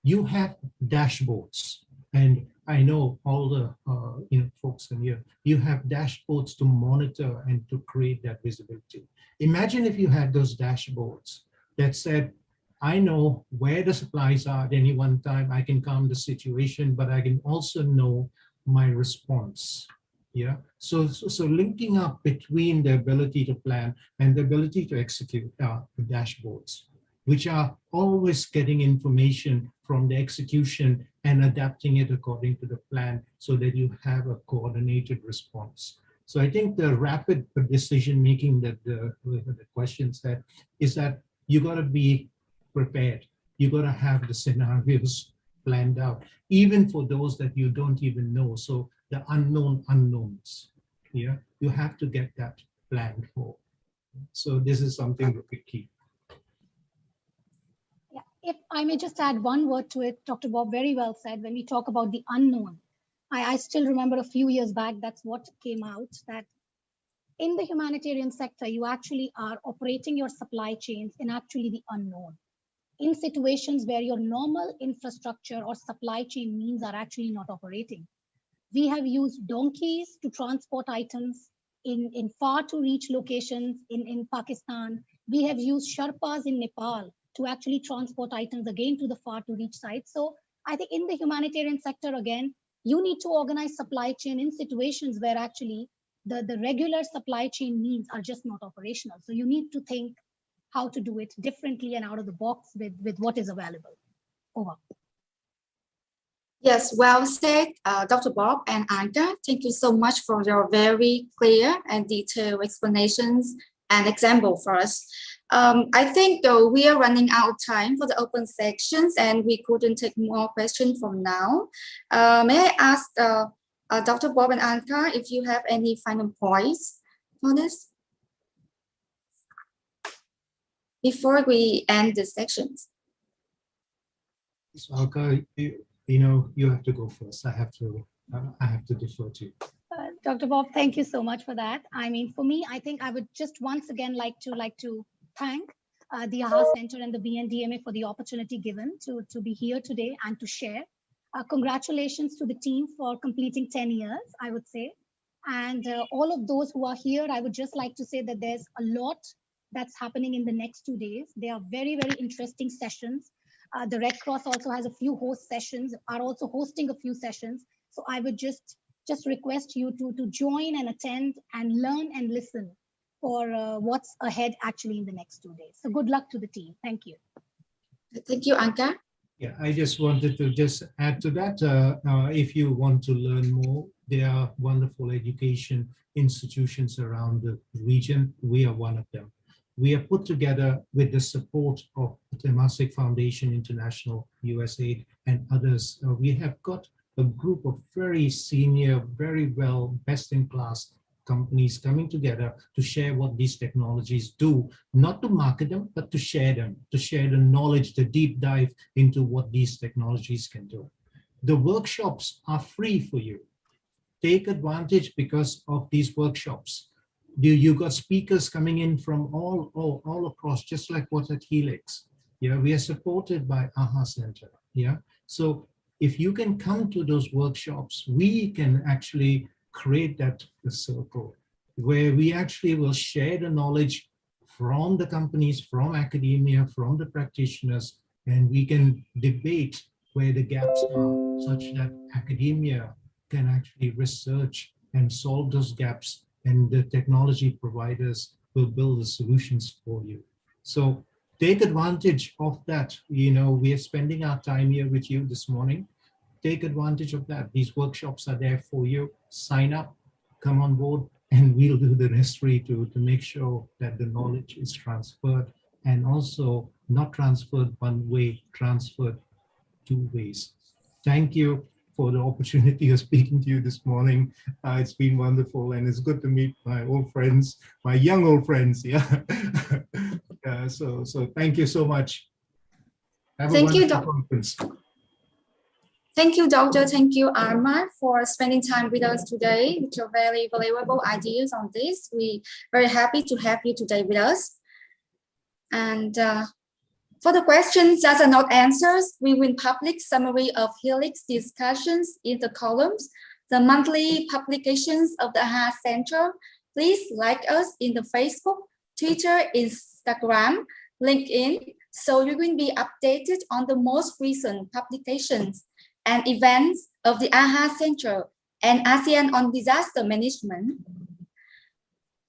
You have dashboards, and I know all the folks in here, you have dashboards to monitor and to create that visibility. Imagine if you had those dashboards that said, I know where the supplies are at any one time, I can calm the situation, but I can also know my response. Yeah, so linking up between the ability to plan and the ability to execute the dashboards, which are always getting information from the execution and adapting it according to the plan so that you have a coordinated response. So I think the rapid decision making that the question said is that you got to be prepared. You got to have the scenarios planned out, even for those that you don't even know. So the unknown unknowns, yeah, you have to get that planned for. So this is something really key. Yeah, if I may just add one word to it, Dr. Bob very well said, when we talk about the unknown, I still remember a few years back, that's what came out, that in the humanitarian sector, you actually are operating your supply chains in actually the unknown. In situations where your normal infrastructure or supply chain means are actually not operating. We have used donkeys to transport items in far to reach locations in Pakistan. We have used Sharpas in Nepal to actually transport items again to the far to reach sites. So I think in the humanitarian sector, again, you need to organize supply chain in situations where actually the regular supply chain needs are just not operational. So you need to think how to do it differently and out of the box with what is available. Over. Yes, well said, Dr. Bob and Alka. Thank you so much for your very clear and detailed explanations and example for us. I think we are running out of time for the open sections and we couldn't take more questions from now. May I ask Dr. Bob and Alka if you have any final points for this? Before we end the sections. So Alka, you have to go first. I have to defer to you. Dr. Bob, thank you so much for that. I mean, for me, I think I would just once again like to thank the AHA Center and the BNDMA for the opportunity given to be here today and to share. Congratulations to the team for completing 10 years, I would say. And all of those who are here, I would just like to say that there's a lot that's happening in the next 2 days. They are very, very interesting sessions. The Red Cross also has a few host sessions, are also hosting a few sessions. So I would just request you to join and attend and learn and listen for what's ahead actually in the next 2 days. So good luck to the team. Thank you. Thank you, Alka. Yeah, I just wanted to just add to that. If you want to learn more, there are wonderful education institutions around the region. We are one of them. We are put together with the support of the Temasek Foundation International, USAID, and others. We have got a group of very senior, very well, best-in-class companies coming together to share what these technologies do, not to market them, but to share them, to share the knowledge, the deep dive into what these technologies can do. The workshops are free for you. Take advantage because of these workshops. You got speakers coming in from all across, just like what's at Helix. Yeah, we are supported by AHA Center. Yeah, so if you can come to those workshops, we can actually create that circle where we actually will share the knowledge from the companies, from academia, from the practitioners, and we can debate where the gaps are such that academia can actually research and solve those gaps, and the technology providers will build the solutions for you. So take advantage of that. You know, we are spending our time here with you this morning. Take advantage of that. These workshops are there for you. Sign up, come on board, and we'll do the necessary to make sure that the knowledge is transferred, and also not transferred one way, transferred 2 ways. Thank you for the opportunity of speaking to you this morning. It's been wonderful, and it's good to meet my old friends, my young old friends. Yeah. So thank you so much. Have a wonderful conference. Thank you, Doctor. Thank you, Arma, for spending time with us today with your very valuable ideas on this. We're very happy to have you today with us. And for the questions that are not answers, we will publish summary of Helix discussions in the columns, the monthly publications of the AHA Center. Please like us in the Facebook, Twitter, Instagram, LinkedIn, so you will be updated on the most recent publications and events of the AHA Center and ASEAN on disaster management.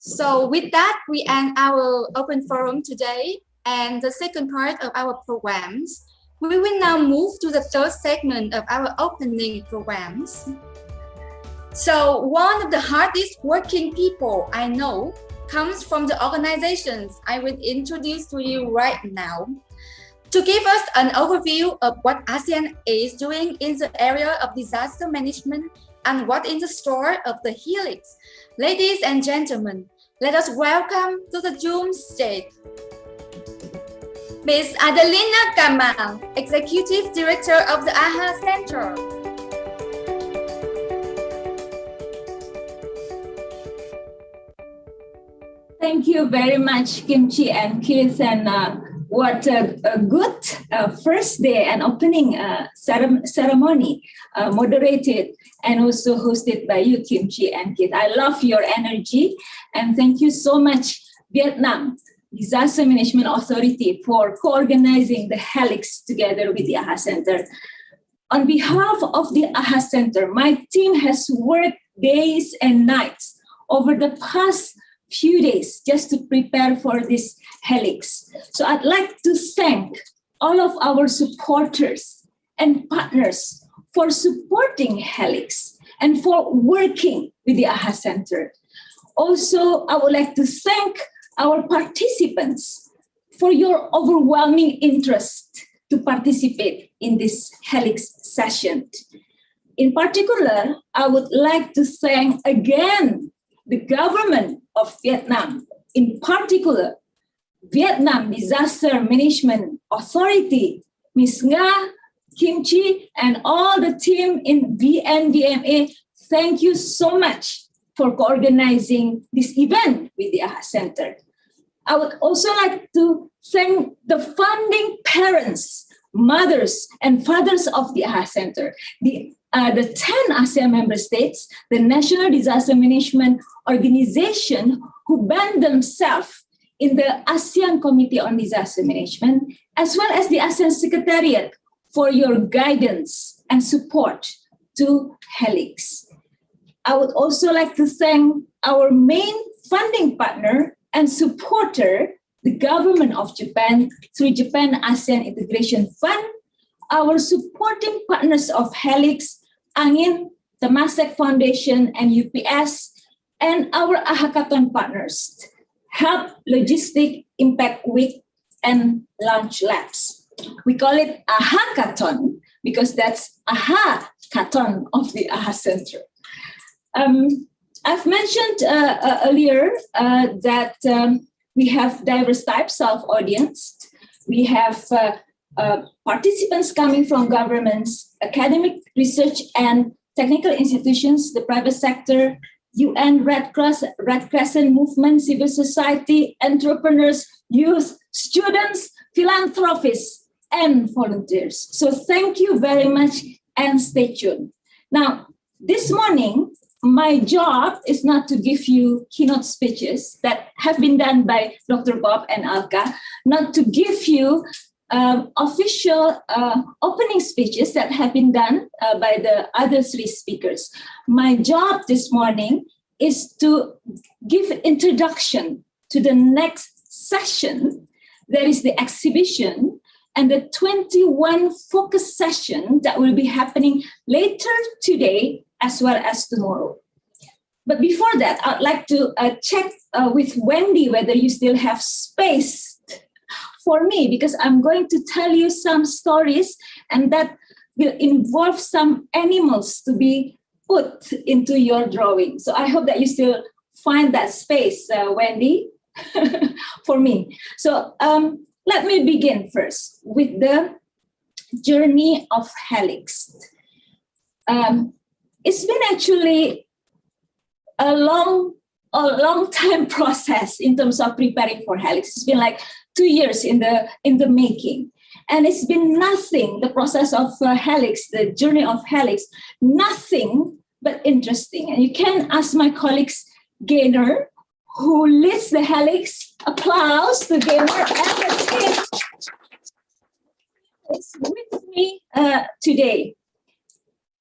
So with that, we end our open forum today and the second part of our programs. We will now move to the third segment of our opening programs. So one of the hardest working people I know comes from the organizations I will introduce to you right now. To give us an overview of what ASEAN is doing in the area of disaster management and what is the store of the Helix, ladies and gentlemen, let us welcome to the Zoom stage Ms. Adelina Kamal, Executive Director of the AHA Center. Thank you very much, Kimchi and Keith, and what a good first day and opening ceremony, moderated and also hosted by you, Kimchi and Keith. I love your energy, and thank you so much, Vietnam Disaster Management Authority, for co-organizing the Helix together with the AHA Center. On behalf of the AHA Center, my team has worked days and nights over the past few days just to prepare for this Helix. So I'd like to thank all of our supporters and partners for supporting Helix and for working with the AHA Center. Also, I would like to thank our participants for your overwhelming interest to participate in this Helix session. In particular, I would like to thank again the government of Vietnam, in particular, Vietnam Disaster Management Authority, Ms. Nga, Kimchi, and all the team in VNDMA. Thank you so much for co-organizing this event with the AHA Center. I would also like to thank the funding parents, mothers, and fathers of the AHA Center, the 10 ASEAN member states, the National Disaster Management Organization, who band themselves in the ASEAN Committee on Disaster Management, as well as the ASEAN Secretariat for your guidance and support to Helix. I would also like to thank our main funding partner and supporter, the government of Japan, through Japan ASEAN Integration Fund, our supporting partners of Helix, Angin, Temasek Foundation, and UPS, and our hackathon partners, Help Logistic Impact Week and Launch Labs. We call it a hackathon because that's a hackathon of the AHA Center. I've mentioned earlier that we have diverse types of audience. We have participants coming from governments, academic research and technical institutions, the private sector, UN, Red Cross, Red Crescent movement, civil society, entrepreneurs, youth, students, philanthropists, and volunteers. So thank you very much and stay tuned. Now, this morning, my job is not to give you keynote speeches that have been done by Dr. Bob and Alka, not to give you official opening speeches that have been done by the other three speakers. My job this morning is to give introduction to the next session. There is the exhibition and the 21 focus session that will be happening later today as well as tomorrow. But before that, I'd like to check with Wendy whether you still have space for me, because I'm going to tell you some stories and that will involve some animals to be put into your drawing. So I hope that you still find that space, Wendy, for me. So let me begin first with the Journey of Helix. It's been actually a long time process in terms of preparing for Helix. It's been like 2 years in the making. And it's been nothing, the process of Helix, the Journey of Helix, nothing but interesting. And you can ask my colleagues, Gaynor, who leads the Helix. Applause to Gaynor and the team is with me today.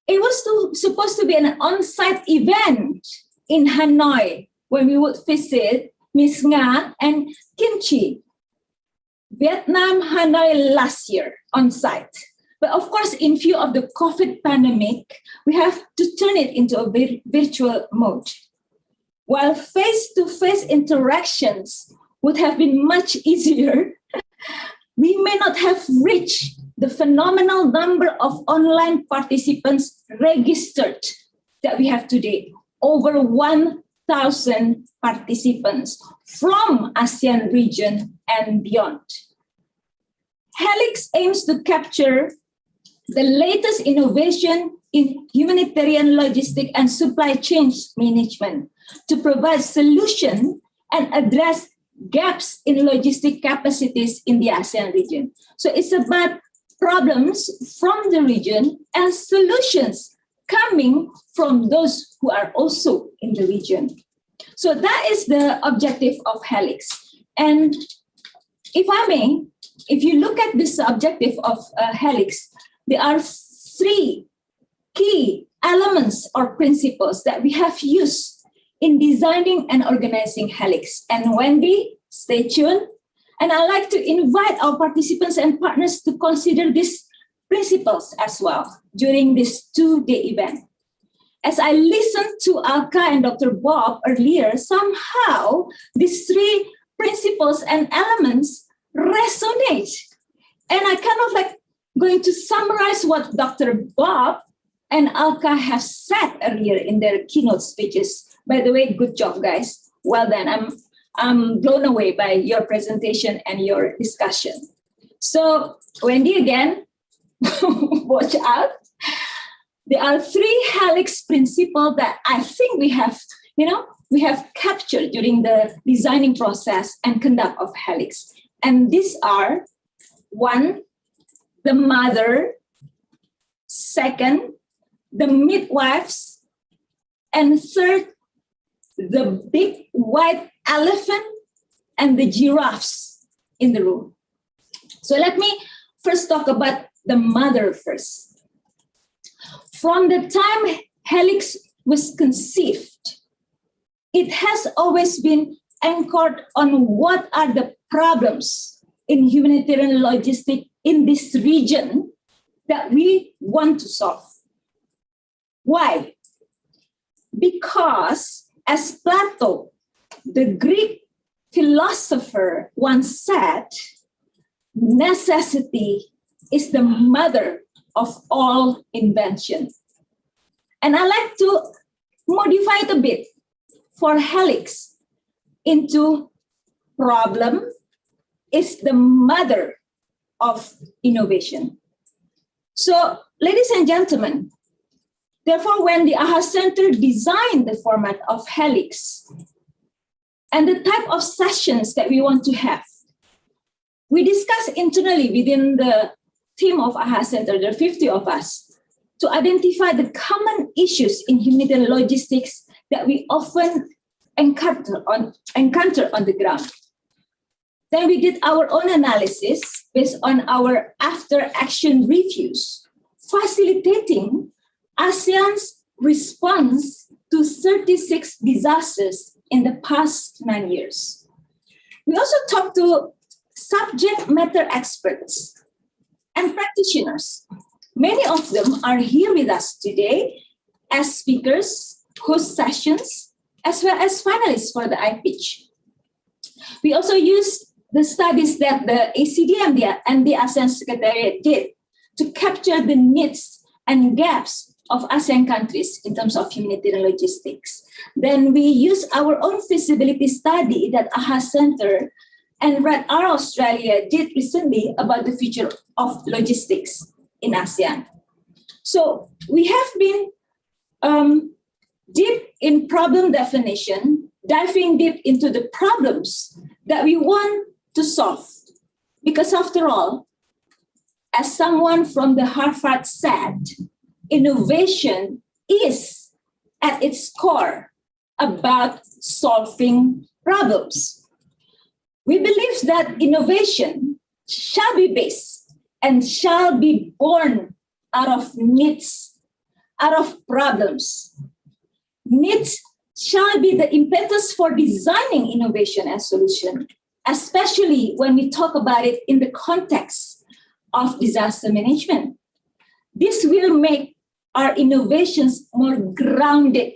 It was supposed to be an on-site event in Hanoi when we would visit Miss Nga and Kimchi. Vietnam, Hanoi last year on site. But of course, in view of the COVID pandemic, we have to turn it into a virtual mode. While face-to-face interactions would have been much easier, we may not have reached the phenomenal number of online participants registered that we have today. Over 1,000 participants from ASEAN region and beyond. Helix aims to capture the latest innovation in humanitarian logistic and supply chain management to provide solutions and address gaps in logistic capacities in the ASEAN region. So it's about problems from the region and solutions coming from those who are also in the region. So that is the objective of Helix. And if I may, if you look at this objective of Helix, there are 3 key elements or principles that we have used in designing and organizing Helix. And Wendy, stay tuned. And I'd like to invite our participants and partners to consider these principles as well during this 2-day event. As I listened to Alka and Dr. Bob earlier, somehow these 3 principles and elements resonate. And I kind of like going to summarize what Dr. Bob and Alka have said earlier in their keynote speeches. By the way, good job, guys. Well done. I'm blown away by your presentation and your discussion. So, Wendy, again, watch out. There are 3 Helix principles that I think we have captured during the designing process and conduct of Helix. And these are 1, the mother, 2nd, the midwives, and 3rd, the big white elephant, and the giraffes in the room. So let me first talk about the mother first. From the time Helix was conceived, it has always been anchored on what are the problems in humanitarian logistics in this region that we want to solve. Why? Because as Plato, the Greek philosopher, once said, necessity is the mother of all invention. And I like to modify it a bit for Helix into problem is the mother of innovation. So, ladies and gentlemen, therefore, when the AHA Center designed the format of Helix and the type of sessions that we want to have, we discussed internally within the team of AHA Center, there are 50 of us, to identify the common issues in humanitarian logistics that we often encounter on the ground. Then we did our own analysis based on our after-action reviews, facilitating ASEAN's response to 36 disasters in the past 9 years. We also talked to subject matter experts and practitioners. Many of them are here with us today as speakers, host sessions, as well as finalists for the iPitch. We also used the studies that the ACDM and the ASEAN Secretariat did to capture the needs and gaps of ASEAN countries in terms of humanitarian logistics. Then we use our own feasibility study that AHA Center and Red R Australia did recently about the future of logistics in ASEAN. So we have been deep in problem definition, diving deep into the problems that we want to solve. Because after all, as someone from the Harvard said, innovation is at its core about solving problems. We believe that innovation shall be based and shall be born out of needs, out of problems. Needs shall be the impetus for designing innovation and solution, especially when we talk about it in the context of disaster management. This will make our innovations more grounded,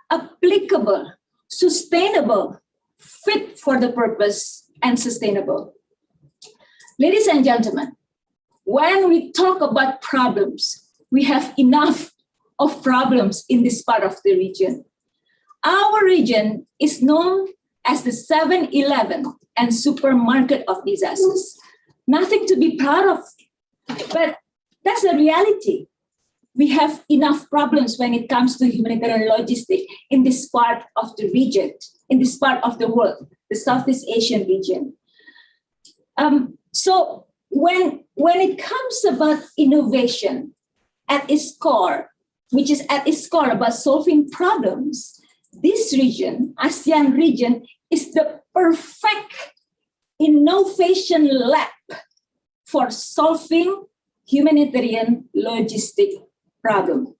applicable, sustainable, fit for the purpose, and sustainable. Ladies and gentlemen, when we talk about problems, we have enough of problems in this part of the region. Our region is known as the 7-Eleven and supermarket of disasters. Nothing to be proud of, but that's the reality. We have enough problems when it comes to humanitarian logistics in this part of the region, in this part of the world, the Southeast Asian region. So when it comes about innovation at its core, which is at its core about solving problems, this region, ASEAN region, is the perfect innovation lab for solving humanitarian logistic problem.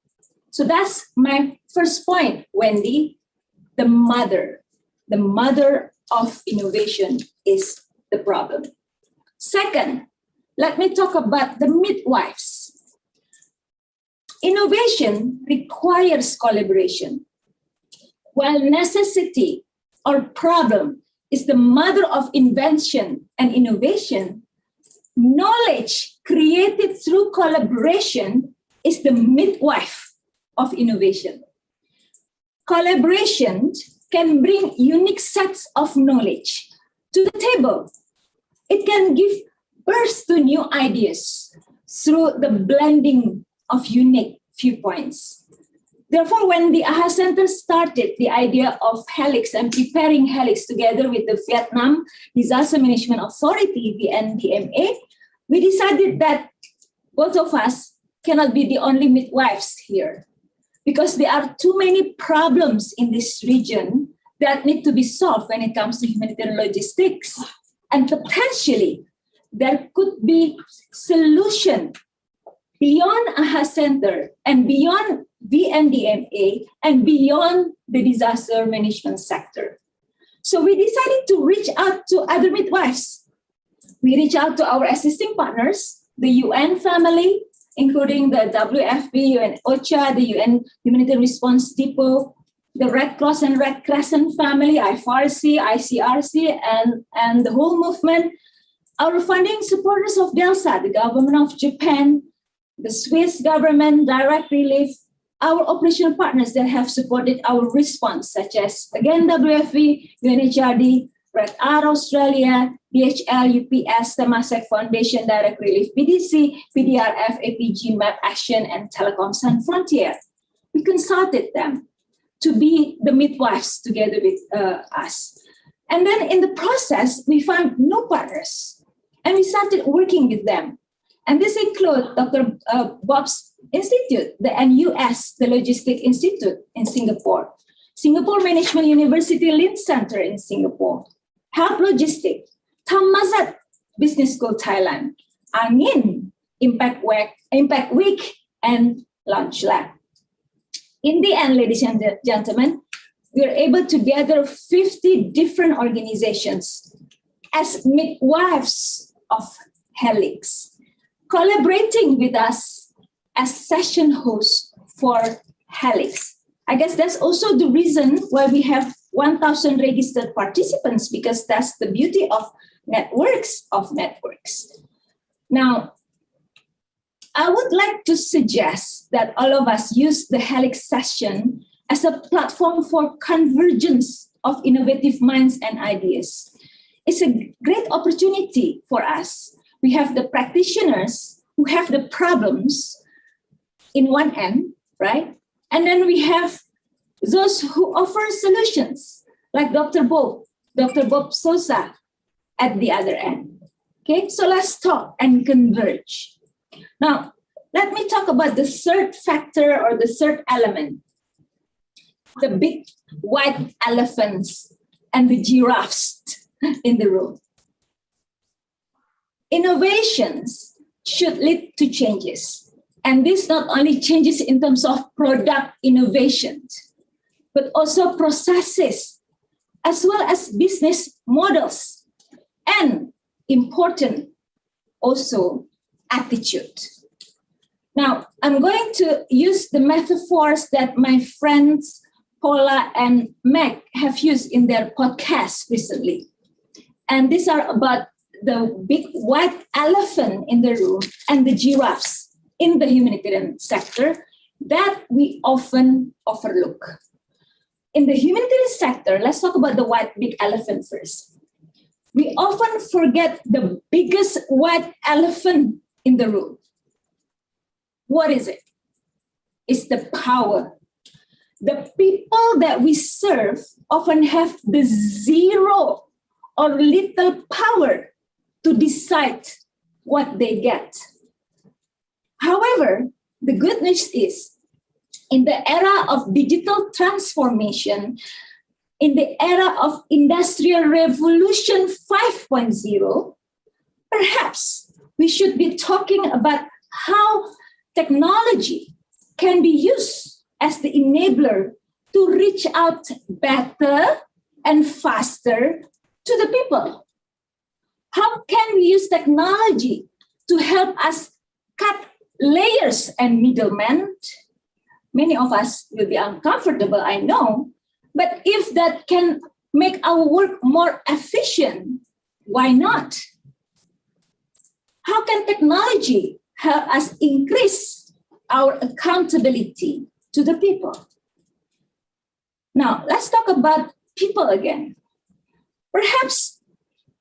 So that's my first point, Wendy. The mother of innovation is the problem. Second, let me talk about the midwives. Innovation requires collaboration. While necessity or problem is the mother of invention and innovation, knowledge created through collaboration is the midwife of innovation. Collaboration can bring unique sets of knowledge to the table. It can give birth to new ideas through the blending of unique viewpoints. Therefore, when the AHA Center started the idea of Helix and preparing Helix together with the Vietnam Disaster Management Authority, VNDMA, we decided that both of us cannot be the only midwives here because there are too many problems in this region that need to be solved when it comes to humanitarian logistics. And potentially, there could be solution beyond AHA Center and beyond VNDMA and beyond the disaster management sector. So we decided to reach out to other midwives. We reached out to our existing partners, the UN family, including the WFP, UN OCHA, the UN Humanitarian Response Depot, the Red Cross and Red Crescent family, IFRC, ICRC, and the whole movement. Our funding supporters of DELSA, the government of Japan, the Swiss government, direct relief, our operational partners that have supported our response, such as, again, WFP, UNHRD, Red R Australia, DHL, UPS, Temasek Foundation, Direct Relief, BDC, PDRF, APG, MAP Action, and Telecom Sans Frontier. We consulted them to be the midwives together with us. And then in the process, we found new partners, and we started working with them. And this includes Dr. Bob's Institute, the NUS, the Logistic Institute in Singapore, Singapore Management University Lin Center in Singapore, Help Logistic, Thammasat Business School Thailand, Angin, Impact Week, and Launch Lab. In the end, ladies and gentlemen, we are able to gather 50 different organizations as midwives of Helix, collaborating with us as session hosts for Helix. I guess that's also the reason why we have 1,000 registered participants, because that's the beauty of networks of networks. Now, I would like to suggest that all of us use the Helix session as a platform for convergence of innovative minds and ideas. It's a great opportunity for us. We have the practitioners who have the problems in one end, right? And then we have those who offer solutions, like Dr. Bob Souza at the other end. Okay, so let's talk and converge. Now, let me talk about the third factor or the third element, the big white elephants and the giraffes in the room. Innovations should lead to changes. And this not only changes in terms of product innovations, but also processes, as well as business models, and important also attitude. Now, I'm going to use the metaphors that my friends Paula and Meg have used in their podcast recently. And these are about the big white elephant in the room and the giraffes in the humanitarian sector that we often overlook. In the humanitarian sector, let's talk about the white big elephant first. We often forget the biggest white elephant in the room. What is it? It's the power. The people that we serve often have the zero or little power to decide what they get. However, the good news is, in the era of digital transformation, in the era of Industrial Revolution 5.0, perhaps we should be talking about how technology can be used as the enabler to reach out better and faster to the people. How can we use technology to help us cut layers and middlemen? Many of us will be uncomfortable, I know, but if that can make our work more efficient, why not? How can technology help us increase our accountability to the people? Now, let's talk about people again. Perhaps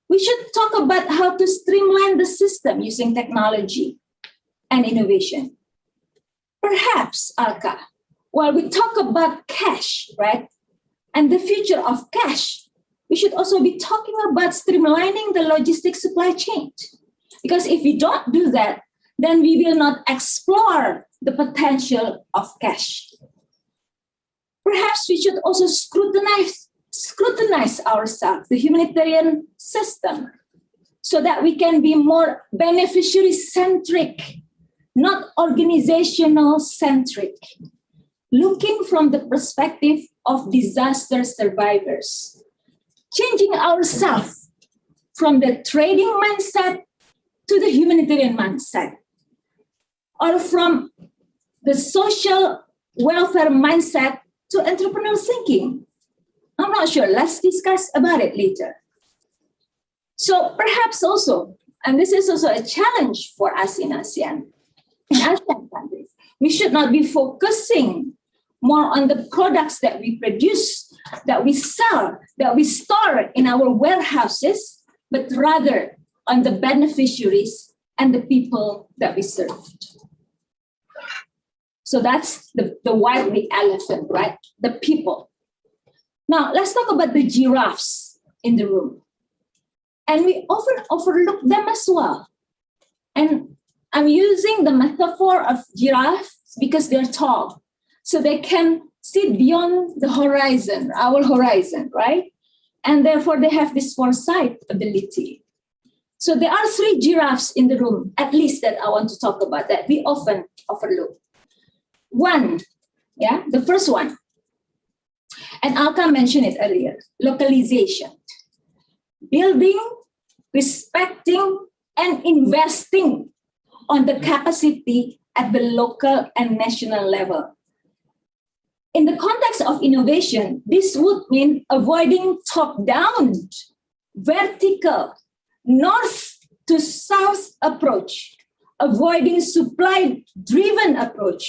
we should talk about how to streamline the system using technology and innovation. Perhaps, Alka, while we talk about cash, right, and the future of cash, we should also be talking about streamlining the logistics supply chain. Because if we don't do that, then we will not explore the potential of cash. Perhaps we should also scrutinize scrutinize ourselves, the humanitarian system, so that we can be more beneficiary-centric, not organizational-centric, looking from the perspective of disaster survivors, changing ourselves from the trading mindset to the humanitarian mindset, or from the social welfare mindset to entrepreneurial thinking. I'm not sure. Let's discuss about it later. So perhaps also, and this is also a challenge for us in ASEAN countries, we should not be focusing more on the products that we produce, that we sell, that we store in our warehouses, but rather on the beneficiaries and the people that we served. So that's the white big elephant, right? The people. Now, let's talk about the giraffes in the room. And we often overlook them as well. And I'm using the metaphor of giraffes because they're tall. So they can see beyond the horizon, our horizon, right? And therefore they have this foresight ability. So there are 3 giraffes in the room, at least, that I want to talk about that we often overlook. One, the first one, and Alka mentioned it earlier, localization. Building, respecting, and investing on the capacity at the local and national level. In the context of innovation, this would mean avoiding top-down, vertical, north to south approach, avoiding supply-driven approach,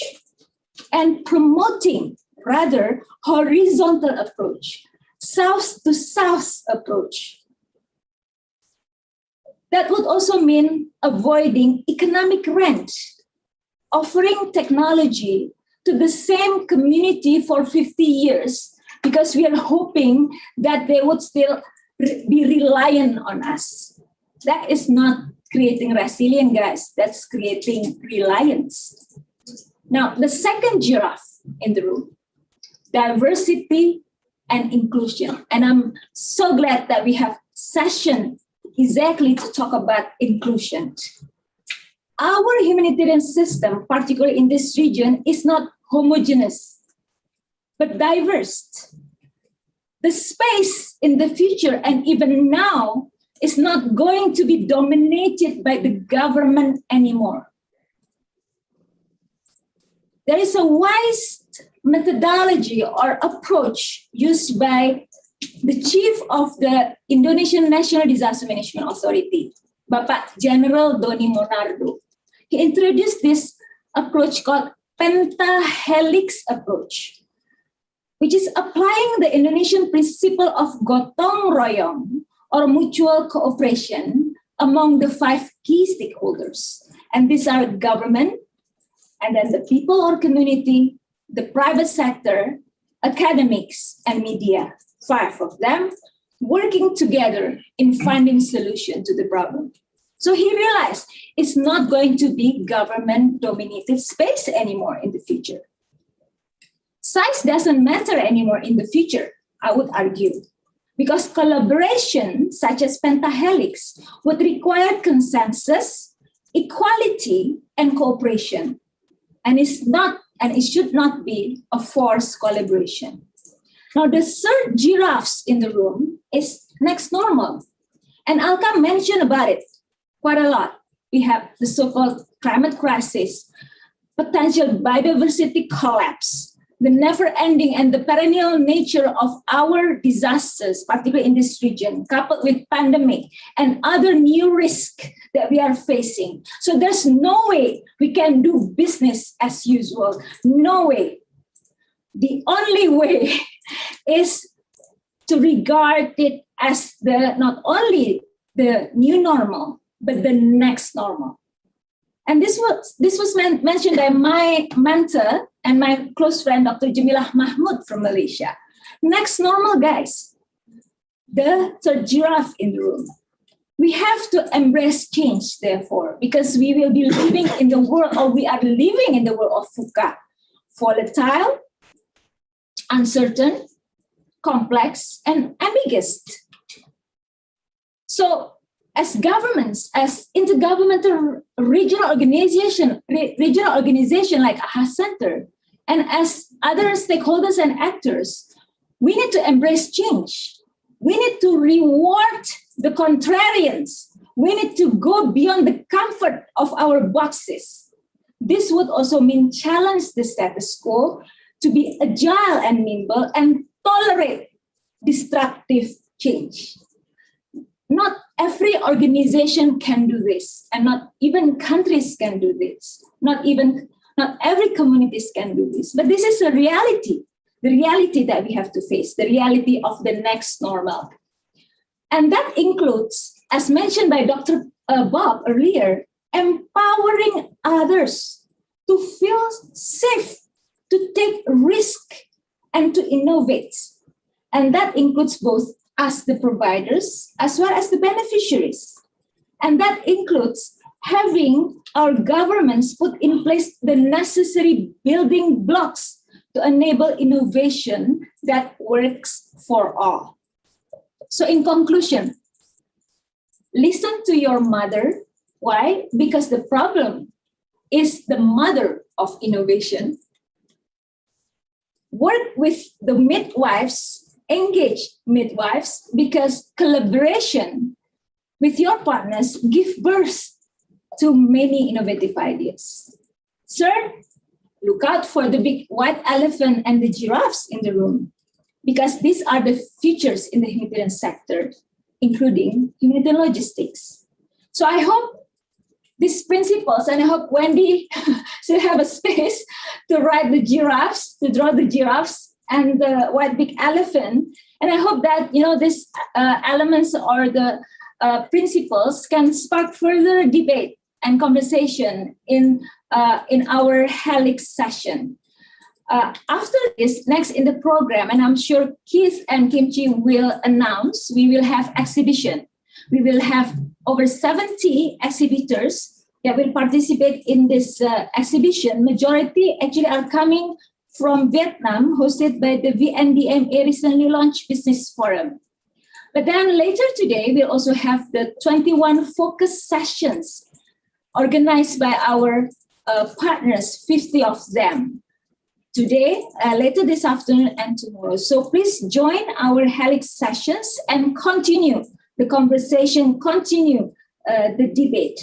and promoting rather horizontal approach, south to south approach. That would also mean avoiding economic rent, offering technology to the same community for 50 years because we are hoping that they would still be reliant on us. That is not creating resilience, guys. That's creating reliance. Now, the second giraffe in the room, diversity and inclusion. And I'm so glad that we have session exactly to talk about inclusion. Our humanitarian system, particularly in this region, is not homogeneous, but diverse. The space in the future and even now is not going to be dominated by the government anymore. There is a wise methodology or approach used by the chief of the Indonesian National Disaster Management Authority, Bapak General Doni Monardo. He introduced this approach called Pentahelix approach, which is applying the Indonesian principle of gotong royong or mutual cooperation among the 5 key stakeholders. And these are government, and then the people or community, the private sector, academics, and media. 5 of them working together in finding solution to the problem. So he realized it's not going to be government-dominated space anymore in the future. Size doesn't matter anymore in the future, I would argue, because collaboration such as Pentahelix would require consensus, equality, and cooperation. And it should not be a forced collaboration. Now, the third giraffes in the room is next normal. And Alka mentioned about it quite a lot. We have the so-called climate crisis, potential biodiversity collapse, the never-ending and the perennial nature of our disasters, particularly in this region, coupled with pandemic and other new risks that we are facing. So there's no way we can do business as usual. No way. The only way is to regard it as not only the new normal, but the next normal. And this was mentioned by my mentor and my close friend, Dr. Jamilah Mahmud from Malaysia. Next normal, guys. The third giraffe in the room. We have to embrace change, therefore, because we will be living in the world, or we are living in the world of VUCA, volatile, uncertain, complex, and ambiguous. So as governments, as intergovernmental regional organization like AHA Center, and as other stakeholders and actors, we need to embrace change. We need to reward the contrarians. We need to go beyond the comfort of our boxes. This would also mean challenge the status quo to be agile and nimble and tolerate destructive change. Not every organization can do this, and not even countries can do this. Not every communities can do this, but this is a reality, the reality that we have to face, the reality of the next normal. And that includes, as mentioned by Dr. Bob earlier, empowering others to feel safe, to take risk, and to innovate. And that includes both us, the providers, as well as the beneficiaries. And that includes having our governments put in place the necessary building blocks to enable innovation that works for all. So in conclusion, listen to your mother. Why? Because the problem is the mother of innovation. Work with the midwives, engage midwives, because collaboration with your partners give birth to many innovative ideas. Third, look out for the big white elephant and the giraffes in the room, because these are the futures in the humanitarian sector, including humanitarian logistics. So I hope these principles, and I hope Wendy should have a space to write the giraffes, to draw the giraffes and the white big elephant. And I hope that, these elements or the principles can spark further debate and conversation in our Helix session. After this, next in the program, and I'm sure Keith and Kimchi will announce, we will have exhibition. We will have over 70 exhibitors that will participate in this exhibition. Majority actually are coming from Vietnam, hosted by the VNDMA recently launched Business Forum. But then later today, we'll also have the 21 focus sessions organized by our partners, 50 of them. Today, later this afternoon and tomorrow. So please join our Helix sessions and continue the conversation, continue the debate.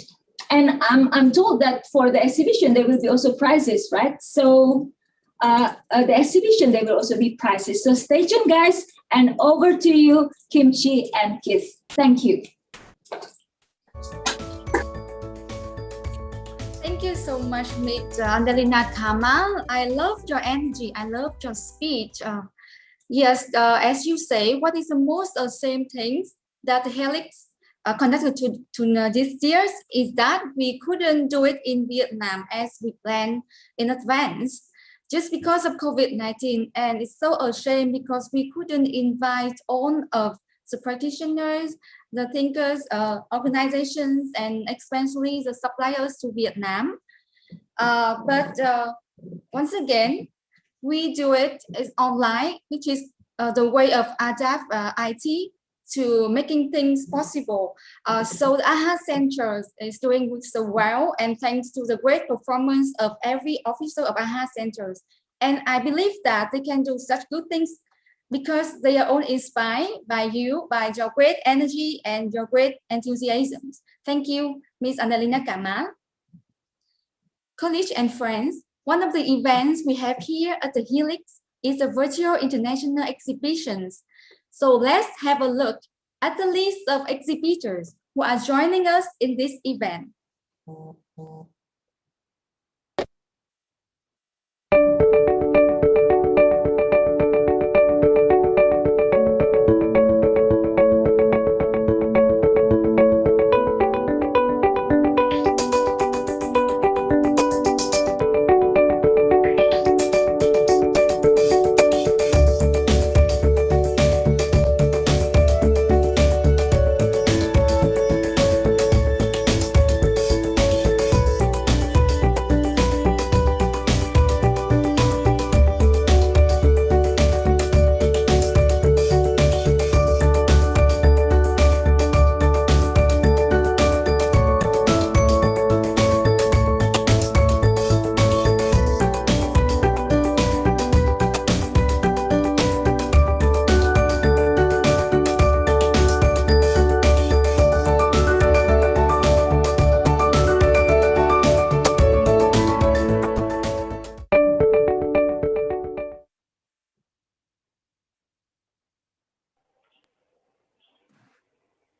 And I'm told that for the exhibition, there will be also prizes, right? So the exhibition, there will also be prizes. So stay tuned, guys, and over to you, Kimchi and Keith. Thank you. Thank you so much, Ms. Angelina Kamal. I love your energy. I love your speech. Yes, as you say, what is the most same things that Helix conducted to this year is that we couldn't do it in Vietnam as we planned in advance just because of COVID-19. And it's so a shame because we couldn't invite all of the practitioners, the thinkers, organizations, and especially the suppliers to Vietnam. But once again, we do it online, which is the way of adapt IT to making things possible. So the AHA Center is doing so well, and thanks to the great performance of every officer of AHA Centers. And I believe that they can do such good things because they are all inspired by you, by your great energy and your great enthusiasm. Thank you, Ms. Angelina Kamal. Colleagues and friends, one of the events we have here at the Helix is the virtual international exhibitions. So let's have a look at the list of exhibitors who are joining us in this event.